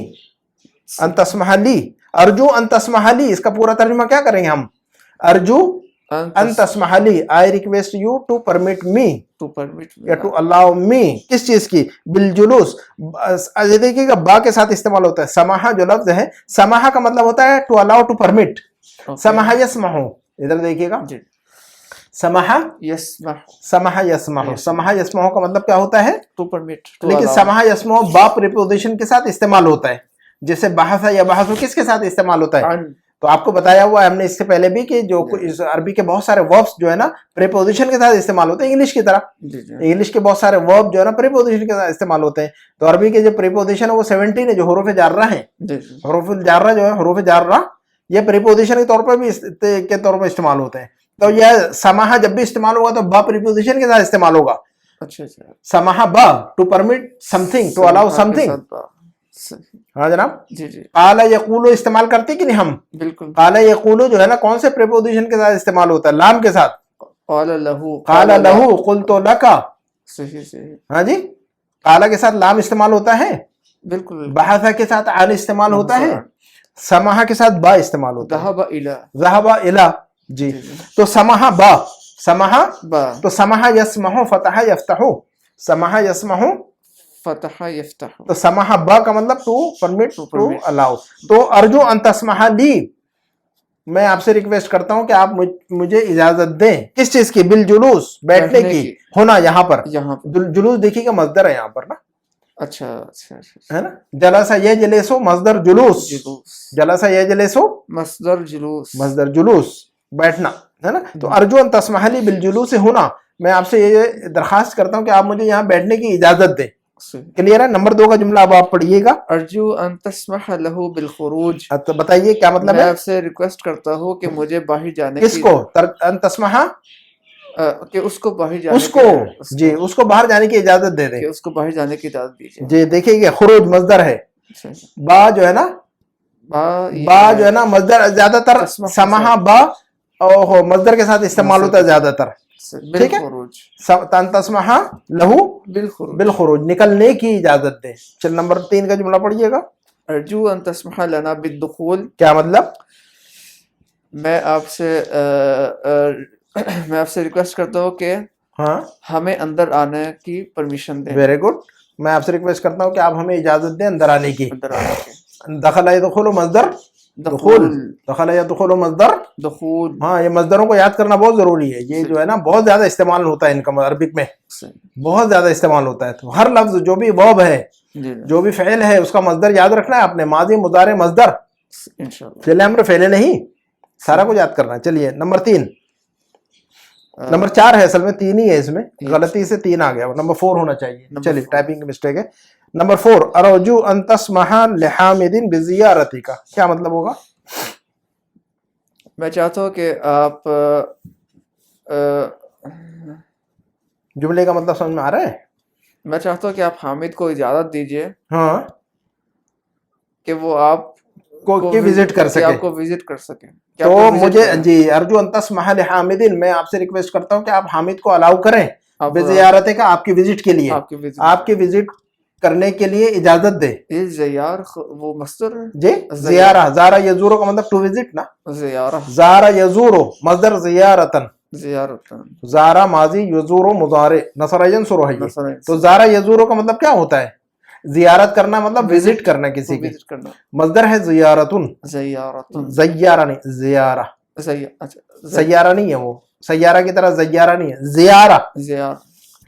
अन तस्महा ली, अर्जू अन तस्महा ली, इसका पूरा तर्जुमा क्या करेंगे हम, अर्जू अन तस्महा ली, I request you to permit me, या टू अलाउ मी, किस चीज की, बिलजुलूस, देखिएगा बा के साथ इस्तेमाल होता है, समाहा जो लफ्ज है, समाहा का मतलब होता है टू अलाउ, टू परमिट, समाहा यस्महु, इधर देखिएगा, समाहा यस्महु का मतलब क्या होता है, टू परमिट, लेकिन समाहा यस्महु बा प्रीपोजिशन के साथ इस्तेमाल होता है, जैसे बहसा या बहसु किसके साथ इस्तेमाल होता है, तो आपको बताया हुआ है हमने इससे पहले भी कि जो इस अरबी के बहुत सारे वर्ब्स जो है ना प्रीपोजिशन के साथ इस्तेमाल होते हैं, इंग्लिश की तरह, इंग्लिश के बहुत सारे वर्ब जो है ना प्रीपोजिशन के साथ इस्तेमाल होते हैं। तो अरबी के जो प्रीपोजिशन है वो 17 है, जो हुरूफ जार्रा है, हुरूफ जार्रा जो है, हुरूफ जार्रा ये प्रीपोजिशन के तौर पर भी इस्तेमाल होते हैं। तो यह समाहा जब भी इस्तेमाल होगा तो बा प्रीपोजिशन के साथ इस्तेमाल होगा, समाहा बा to permit something, to allow something, صحیح हाँ जनाब, جی جی काला यकूलो इस्तेमाल करते कि नहीं हम. بالکل काला यकूलो जो है ना कौन से प्रीपोजिशन के साथ इस्तेमाल होता है, लाम के साथ. قال له काला लहू कुल्तो लका. صحیح صحیح हाँ जी, काला के साथ लाम इस्तेमाल होता है, بالکل बहसा के साथ आन इस्तेमाल होता है, समाहा के साथ बा इस्तेमाल होता है, ذهب الى ज़हबा इला. जी, तो समाहा बा, समाहा با तो समाहा यसमहु फतहा यफ्तहु, समाहा यसमहु. فتح يفتح तो समाहा बा का मतलब to permit, To to permit. Allow. तो अर्जु अन तस्महा ली, मैं आपसे रिक्वेस्ट करता हूं कि आप मुझे इजाजत दें. किस चीज की? बिल जुलूस, बैठने बैठने की. की. होना यहाँ पर यहाँ पर जुलूस देखिएगा मजदर है यहाँ पर ना, अच्छा अच्छा अच्छा है ना. जलसा ये जलेसो मजदर जुलूस, जुलूस जलसा ये जलेसो मसदर जुलूस मजदर जुलूस, बैठना, है ना. तो अर्जु अन तस्महली बिल जुलूस से होना, मैं आपसे ये दरखास्त करता हूं कि आप मुझे यहाँ बैठने की इजाजत दें. صحیح. क्लियर है. नंबर 2 का जुमला अब आप पढ़िएगा. अर्जु अन तस्मह लहू बिलखुरूज, तो बताइए क्या मतलब मैं है. आपसे रिक्वेस्ट करता हूँ कि मुझे बाहर जाने किसको? अन तस्महा, कि उसको बाहर जाने उसको. जी, उसको बाहर जाने की इजाजत दे कि दें. उसको बाहर जाने की इजाजत दीजिए. जी देखिए, खुरूज मजदर है. सही. बा जो है ना, ये बा जो है ना मजदर ज्यादातर तस्मह समाहा बा और मजदर के साथ इस्तेमाल होता है ज्यादातर. ठीक है. बिलखुरूज तन तस्महा लहू बिलखुरूज बिल खुरूज, निकलने की इजाजत दे. चल नंबर 3 का जुमला पढ़िएगा. अर्जु अन तस्मह लना बिद्दुखूल, क्या मतलब? मैं आपसे मैं आपसे रिक्वेस्ट करता हूँ कि हाँ, हमें अंदर आने की परमिशन दें. Very good. मैं आपसे रिक्वेस्ट करता हूँ कि आप हमें इजाजत दें अंदर आने की. अंदर आने की. दखल यदखुलु मजदर दुखुल, दखल यदखुलु मजदर. दुखूल हाँ, ये मजदरों को याद करना बहुत जरूरी है. ये जो है ना बहुत ज्यादा इस्तेमाल होता है इनका, अरबिक में बहुत ज्यादा इस्तेमाल होता है. तो हर लफ्ज जो भी वर्ब है, जी जो भी फेल है, उसका मजदर याद रखना है आपने. माजी मुदारे मजदर, इंशाल्लाह. फेल अम्र फेले नहीं, सारा कुछ याद करना है. चलिए नंबर 3. नंबर 4 है, असल में 3 ही है, इसमें गलती से 3 आ गया, नंबर 4 होना चाहिए. चलिए, टाइपिंग की मिस्टेक है. नंबर 4, अरजू अन तस्महा लिहामिदिन बिज़ियारती का क्या मतलब होगा? मैं चाहता हूँ कि आप जुमले का मतलब समझ में आ रहा है? मैं चाहता हूँ कि आप हामिद को इजाजत दीजिए हाँ, कि वो आप को विजिट कर सके, आपको विजिट कर सके. तो मुझे जी अर्जु अन तस्महा लिहामिदिन, मैं आपसे रिक्वेस्ट करता हूँ कि आप हामिद को अलाउ करें बिज़ियारती का, आपकी विजिट के लिए, आपकी विजिट करने के लिए इजाजत दे. ये ज़ियार वो मस्दर है. जी, ज़ियारा, ज़ारा यज़ूरो का मतलब टू विजिट ना. ज़ियारा ज़ारा यज़ूरो मजदर ज़ियारतन, ज़ियारतन ज़ारा माजी यज़ूरो मुज़ारे, नसरा यंसुरो है ये. नसरा तो ज़ारा यज़ूरो का मतलब क्या होता है? जियारत करना मतलब विजिट करना किसी की. विजिट करना. मजदर है ज़ियारतुन, ज़ियारतुन ज़य्यारा नहीं, ज़ियारा. अच्छा सैयारा नहीं है वो, सैयारा की तरह ज़य्यारा नहीं है, ज़ियारा. ज़ियार.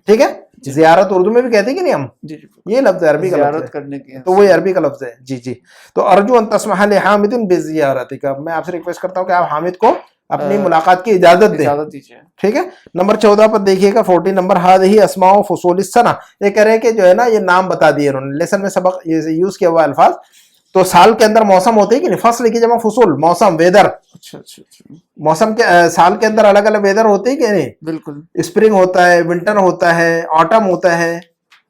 ठीक है. ज़ियारत उर्दू में भी कहते हैं कि नहीं हम, जी जी. ये लफ्ज है, अरबी का लफ्ज ज़ियारत है, करने की. तो वही अरबी का लफ्ज है. जी जी. तो अर्जु अन तस्महा लिहामिदिन बिज़ियारतिका, मैं आपसे रिक्वेस्ट करता हूँ कि आप हामिद को अपनी मुलाकात की इजाजत दें. इजाजत दीजिए. ठीक है. नंबर 14 पर देखिएगा, 14 नंबर. हादिही अस्माउ फुसूलिस सना, ये कह रहे हैं कि जो है ना ये नाम बता दिए उन्होंने, लेसन में सबक ये यूज किया हुआ अल्फाज. तो साल के अंदर मौसम होते हैं कि नहीं, फसल की जमा फुसूल, मौसम, वेदर. अच्छा अच्छा अच्छा. मौसम के साल के अंदर अलग अलग वेदर होते हैं कि नहीं. बिल्कुल. स्प्रिंग होता है, विंटर होता है, ऑटम होता है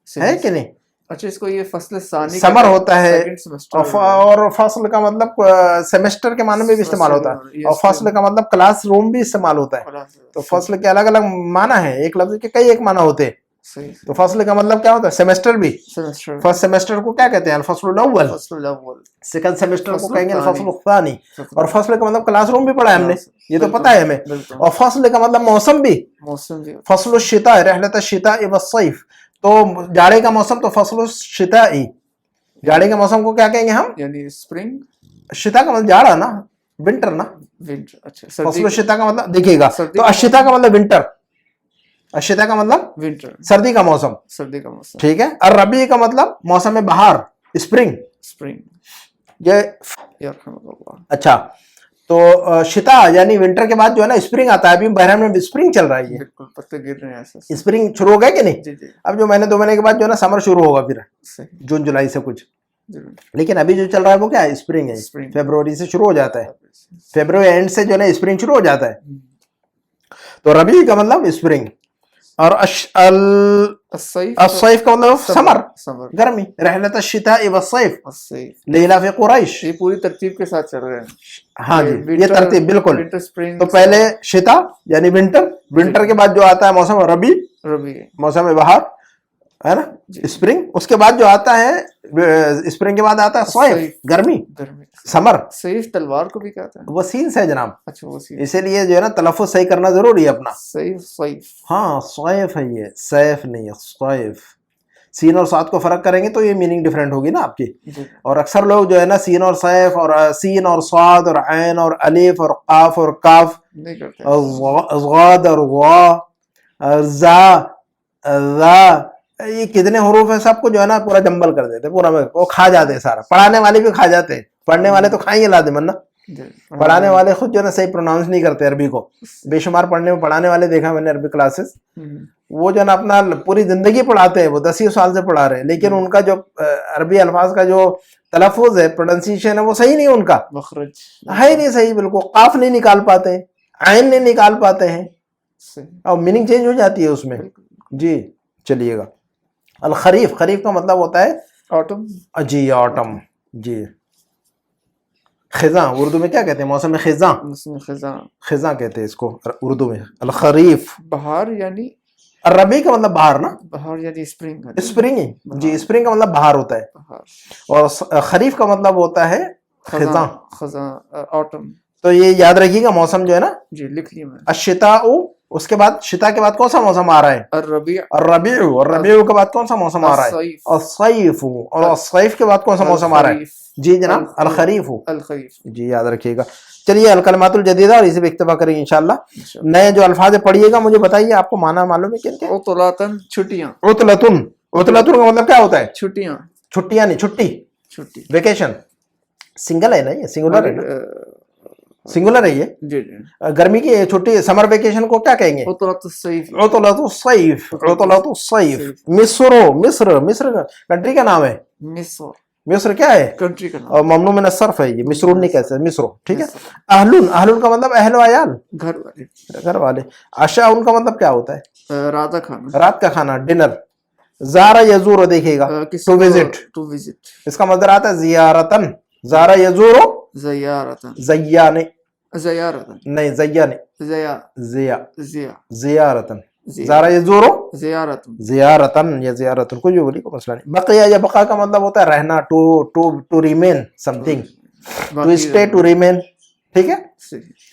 कि नहीं. अच्छा, इसको ये फसल सानी समर होता है, सेमेस्टर और फसल का मतलब सेमेस्टर के माने में भी इस्तेमाल होता है, और फसल का मतलब क्लास रूम भी इस्तेमाल होता है. तो फसल के अलग अलग माना है, एक लफ्ज के कई एक माना होते हैं. तो फसल का मतलब क्या होता है? सेमेस्टर भी. फर्स्ट सेमेस्टर को क्या कहते हैं? फसलुल अव्वल. सेकंड सेमेस्टर को कहेंगे फसलुल सानी. और फसल का मतलब क्लासरूम भी पढ़ा है हमने, ये तो पता है हमें. और फसल का मतलब मौसम भी. फसलुल शिता रहलत शिता वस्सैफ, तो जाड़े का मौसम तो फसलुल शिताई. जाड़े के मौसम को क्या कहेंगे हम? यानी स्प्रिंग. शिता का मतलब जाड़ा ना, विंटर ना. विंटर. अच्छा. फसलुल शिता का मतलब देखिएगा, तो अशिता का मतलब विंटर, अशिता का मतलब विंटर, सर्दी का मौसम. सर्दी का मौसम. ठीक है. और रबी का मतलब मौसम में बहार, स्प्रिंग. स्प्रिंग ये यार. अच्छा. तो शिता यानी विंटर के बाद जो है ना स्प्रिंग आता है. अभी बहरान में स्प्रिंग चल रहा है, ये बिल्कुल पत्ते गिर रहे हैं ऐसे. स्प्रिंग शुरू हो गया कि नहीं? जी जी. अब जो महीने 2 महीने के बाद जो है ना समर शुरू होगा फिर, जून जुलाई से कुछ. लेकिन अभी जो चल रहा है वो क्या है? स्प्रिंग है. फरवरी से शुरू हो जाता है, फरवरी एंड से जो है ना स्प्रिंग शुरू हो जाता है. तो रबी का मतलब स्प्रिंग. और الصيف الصيف کا مطلب سمر समर गर्मी रहलत الشتاء والصيف الصيف लीला फी कुरैश ये पूरी तरतीब के साथ चल रहे हैं हाँ जी ये तरतीब बिल्कुल विंटर स्प्रिंग तो पहले शिता यानी विंटर विंटर के बाद जो आता है मौसम रबी रबी मौसम बहार है ना स्प्रिंग उसके बाद जो आता है स्प्रिंग के बाद आता है सैफ गर्मी गर्मी समर सैफ तलवार को भी कहते हैं वो सीन से है जनाब अच्छा वो सी इसीलिए जो है ना तलफ़ुज़ सही करना जरूरी है अपना सैफ सैफ हाँ सैफ है ये सैफ नहीं है सैफ सीन और साद को फर्क करेंगे तो ये मीनिंग डिफरेंट होगी ना आपकी जी और अक्सर लोग जो है ना सीन और सैफ और सीन और साद और ऐन और अलिफ और काफ और काफ नहीं करते और ज़ाद और वा और ज़ा ये कितने हरूफ है सबको जो है ना पूरा जंबल कर देते पूरा में वो खा जाते हैं सारा पढ़ाने वाले भी खा जाते हैं पढ़ने वाले तो खाएंगे लाजिमन ना जी पढ़ाने वाले खुद जो है ना सही प्रोनाउंस नहीं करते अरबी को बेशुमार पढ़ने में पढ़ाने वाले देखा मैंने अरबी क्लासेस वो जो है ना अपना पूरी जिंदगी पढ़ाते हैं वो 10 साल से पढ़ा रहे हैं लेकिन उनका जो अरबी अल्फाज का जो तलफ़ुज़ है प्रोनाउंसिएशन है वो सही नहीं है उनका मखरज है ही नहीं सही बिल्कुल काफ नहीं निकाल पाते हैं आइन नहीं निकाल पाते हैं सही और मीनिंग चेंज हो जाती है उसमें जी चलिएगा अल खरीफ खरीफ का मतलब होता है ऑटम जी ऑटम जी खिज़ां उर्दू में क्या कहते हैं मौसम में खिज़ां मौसम खिज़ां खिज़ां कहते हैं इसको उर्दू में अल खरीफ बहार यानी रबी का मतलब बहार ना बहार यानी स्प्रिंग स्प्रिंग ही जी स्प्रिंग का मतलब बहार होता है बहार और खरीफ का मतलब होता है खिज़ां खिज़ां ऑटम तो ये याद रखिएगा मौसम जो है ना जी लिख लिया मैंने अशिताउ उसके बाद शिता के बाद कौन सा मौसम आ रहा है الربيع और रबीउ के बाद कौन सा मौसम आ रहा है الصيف और सैफ और सैफ के बाद कौन सा मौसम आ रहा है जी जनाब अल खरीफ الخريف जी याद रखिएगा चलिए अल कलमातुल जदीदा और इसी पे इक्तफा करेंगे इंशाल्लाह नए जो अल्फाज पढ़िएगा मुझे बताइए आपको माना मालूम है किनके उतलातन छुट्टियां उतलतुन उतलतुन का मतलब क्या होता है छुट्टियां छुट्टियां नहीं छुट्टी छुट्टी वेकेशन सिंगल है ना ये सिंगुलर है ना सिंगुलर है ये जी जी गर्मी की छुट्टी समर वेकेशन को क्या कहेंगे उतलातुस्सैफ उतलतुस्सैफ मिस्र मिस्र कंट्री का नाम है मिस्र मिस्र क्या है कंट्री का नाम और ममनू में सर्फ है ये मिस्रून नहीं कहते मिस्रो ठीक है अहलुन अहलुन का मतलब अहल वायाल घर वाले घर वाले आशा उनका मतलब क्या होता है रात का खाना रात का खाना डिनर ज़ारा यजूरो देखिएगा टू विजिट टू विजिट इसका मतलब आता है जियारतन ज़ारा यजूरो ज़ियारतन ज़य्या नहीं ज़ियारतन नहीं ज़य्या नहीं ज़िया ज़िया ज़िया जियारतन ज़ारा यजूरो ज़ियारतन जियारतन या जियारतन कुछ भी बोली को मसला नहीं बकिया या बका का मतलब होता है रहना to to to remain something to stay to remain ठीक है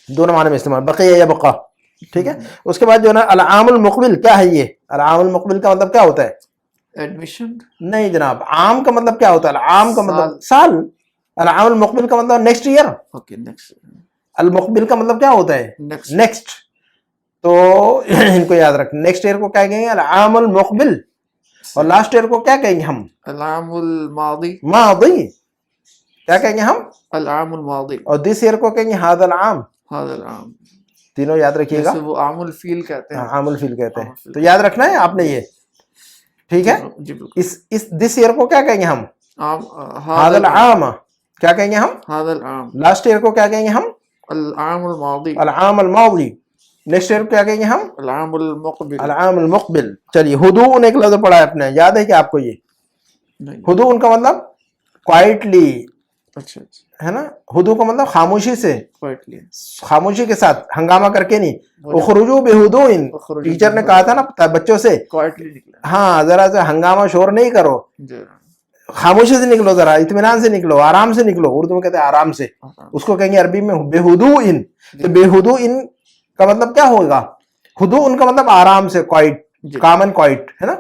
दोनों माने में इस्तेमाल बकिया या बका ठीक है उसके बाद जो है ना अल-आमुल मुक़बिल क्या है ये अल-आमुल मुक़बिल का मतलब क्या होता है एडमिशन नहीं जनाब आम का मतलब क्या होता है आम का मतलब साल अल-आमुल मुक़बिल का मतलब नेक्स्ट ईयर ओके नेक्स्ट अल मुक़बिल का मतलब क्या होता है नेक्स्ट नेक्स्ट तो इनको याद रखना नेक्स्ट ईयर को क्या कहेंगे अल-आमुल मुक़बिल और लास्ट ईयर को क्या कहेंगे हम अल-आमुल मादी मादी क्या कहेंगे हम अल-आमुल मादी और दिस ईयर को कहेंगे हादल आम हादल आम तीनों याद रखिएगा जैसे वो आमुल फील कहते हैं आमुल फील कहते हैं आमुल फील। तो याद रखना है आपने ये ठीक है जी बिल्कुल इस दिस ईयर को क्या कहेंगे हम आम हादल आम क्या कहेंगे हम हादल आम लास्ट ईयर को क्या कहेंगे हम अल-आमुल मादी अल-आम अल-मादी नेक्स्ट ईयर को क्या कहेंगे हम अल-आमुल मुक़बिल अल-आम अल-मुक़बिल चलिए हुदून एक लफ्ज़ पढ़ा है आपने याद है कि आपको ये नहीं हुदून का मतलब क्वाइटली अच्छा है ना हुदू का मतलब खामोशी से क्वाइटली खामोशी के साथ हंगामा करके नहीं उखरुजू बेहुदूइन टीचर ने कहा था ना बच्चों से क्वाइटली निकला हाँ जरा सा हंगामा शोर नहीं करो जी खामोशी से निकलो जरा इत्मीनान से निकलो आराम से निकलो उर्दू में कहते हैं आराम से उसको कहेंगे अरबी में बेहुदू इन तो बेहुदू इन का मतलब क्या होगा हुदू उनका मतलब आराम से क्वाइट कामन क्वाइट है ना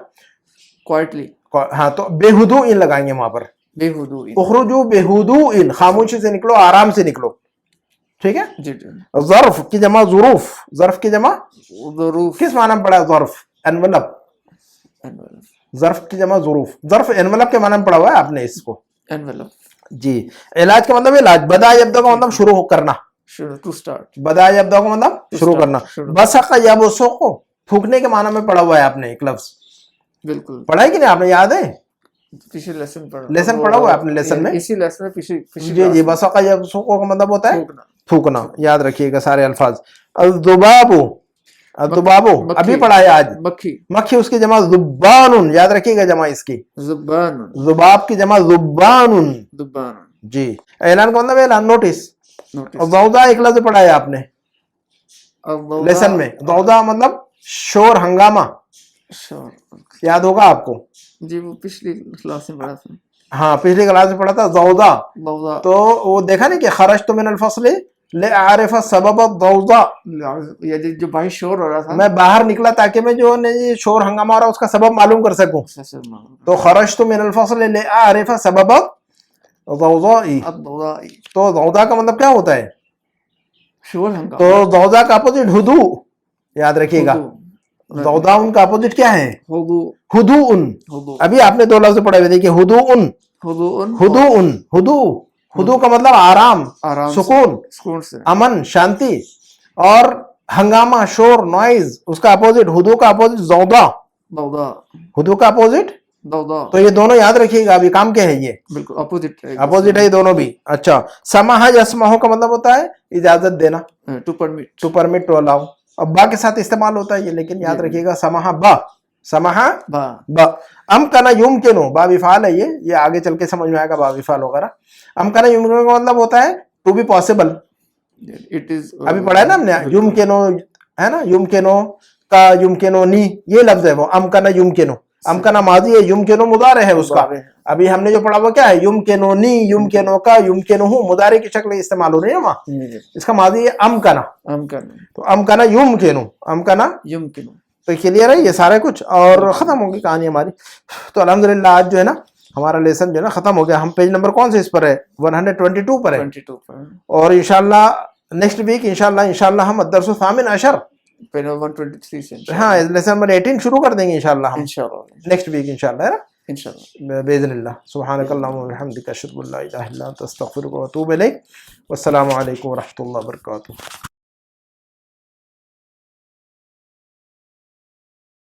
क्वाइटली हाँ तो बेहुदू इन लगाएंगे वहां पर बेहुदू उखरुजू बेहुदू इन खामोशी से निकलो आराम से निकलो ठीक है जी जी ज़र्फ की जमा ज़ुरूफ ज़र्फ की जमा ज़रूफ किस माना में पड़ा है ज़र्फ एनवलप ज़र्फ की जमा ज़ुरूफ ज़र्फ एनवलप के माना में पड़ा हुआ है आपने इसको एनवेलप जी इलाज का मतलब इलाज बदाई अब्दा का मतलब शुरू करना टू स्टार्ट बदाई अब्दा का मतलब शुरू करना बसका या बसो को थूकने के माना में पड़ा हुआ है आपने एक लफ्ज बिल्कुल पढ़ा है कि नहीं आपने याद है पिछले लेसन पढ़ा हुआ है आपने लेसन में इसी लेसन में पिछले जी जी बसका या बसो का मतलब होता है थूकना थूकना याद रखिएगा सारे अल्फाज अल-ज़ुबाबु दुबाबो अभी पढ़ा है आज। मक्खी, मक्खी उसकी जमा जुब्बानुन, याद रखिएगा जमा इसकी। जुबान, जुबाब की जमा जुब्बानुन। दुबान, जी। ऐलान का मतलब ऐलान, नोटिस। नोटिस। और दौदा एक लफ्ज पढ़ा है आपने लेसन में। दौदा मतलब शोर हंगामा, शोर। याद होगा आपको। जी वो पिछली क्लास में पढ़ा था। हाँ पिछली क्लास में पढ़ा था दौदा। दौदा, तो वो देखा नहीं कि खरजतु मिनल फस्ल ले आरिफ सबब दौदा, ये जो भाई शोर हो रहा था, मैं बाहर निकला ताकि मैं जो ये शोर हंगामा हो रहा है उसका सबब मालूम कर सकूं। तो खरजतु मिनल फस्ल ले आरिफ सबब दौदाई। तो दौदा का मतलब क्या होता है? शोर हंगामा। तो दौदा का अपोजिट हुदू, याद रखिएगा। दौदा उनका अपोजिट क्या है? हुदू उन। अभी आपने दो लफ्ज पढ़े हुए, देखिए हुदू उन, हुदू उन। हुदू का मतलब आराम, सुकून से, अमन, शांति। और हंगामा, शोर, नॉइज, उसका अपोजिट हुदू का अपोजिट दौदा। हुदू का अपोजिट दौदा। तो ये दोनों याद रखिएगा, अभी काम के है ये, बिल्कुल अपोजिट है ये दोनों भी। अच्छा, समाह यसमाह का मतलब होता है इजाजत देना, to permit, to permit, to allow. अब बा के साथ इस्तेमाल होता है ये, लेकिन याद रखिएगा समाह बा, समाह बा। अमकना युमकिनु, बा विफाल है ये आगे चल के समझ में आएगा बा विफाल वगैरह। अमकना युमकिनु का मतलब होता है to be possible. It is, अभी पढ़ा है ना हमने, युमकिनु है ना, युमकिनु का युमकिनुनी, ये लफ्ज है वो अमकना युमकिनु। अमकना माजी है, युमकिनु मुदारे है उसका। अभी हमने जो पढ़ा वो क्या है? युमकिनुनी, युमकिनु का, युमकिनुहु, मुदारे की शक्ल इस्तेमाल हो रही है वहां। इसका माजी है अमकना। तो अमकना युमकिनु, अमकना युमकिनु। तो क्लियर है ये सारे कुछ, और खत्म होगी कहानी हमारी। तो अल्हम्दुलिल्लाह आज जो है ना हमारा लेसन जो है ना खत्म हो गया। हम पेज नंबर कौन से इस पर है? 122 पर है। 22 पर। और इंशाल्लाह नेक्स्ट वीक इंशाल्लाह हम दर्स सामिन अशर पेज 123 से, हाँ लेसन नंबर 18 शुरू कर देंगे इंशाल्लाह हम नेक्स्ट वीक इंशाल्लाह, है ना, इंशाल्लाह बिइज़्निल्लाह। सुब्हानकल्लाहुम्मा व बिहम्दिका अशहदु अन ला इलाहा इल्ला अंता अस्तगफिरुका व अतूबु इलैक। वस्सलामु अलैकुम व रहमतुल्लाहि व बरकातुहू।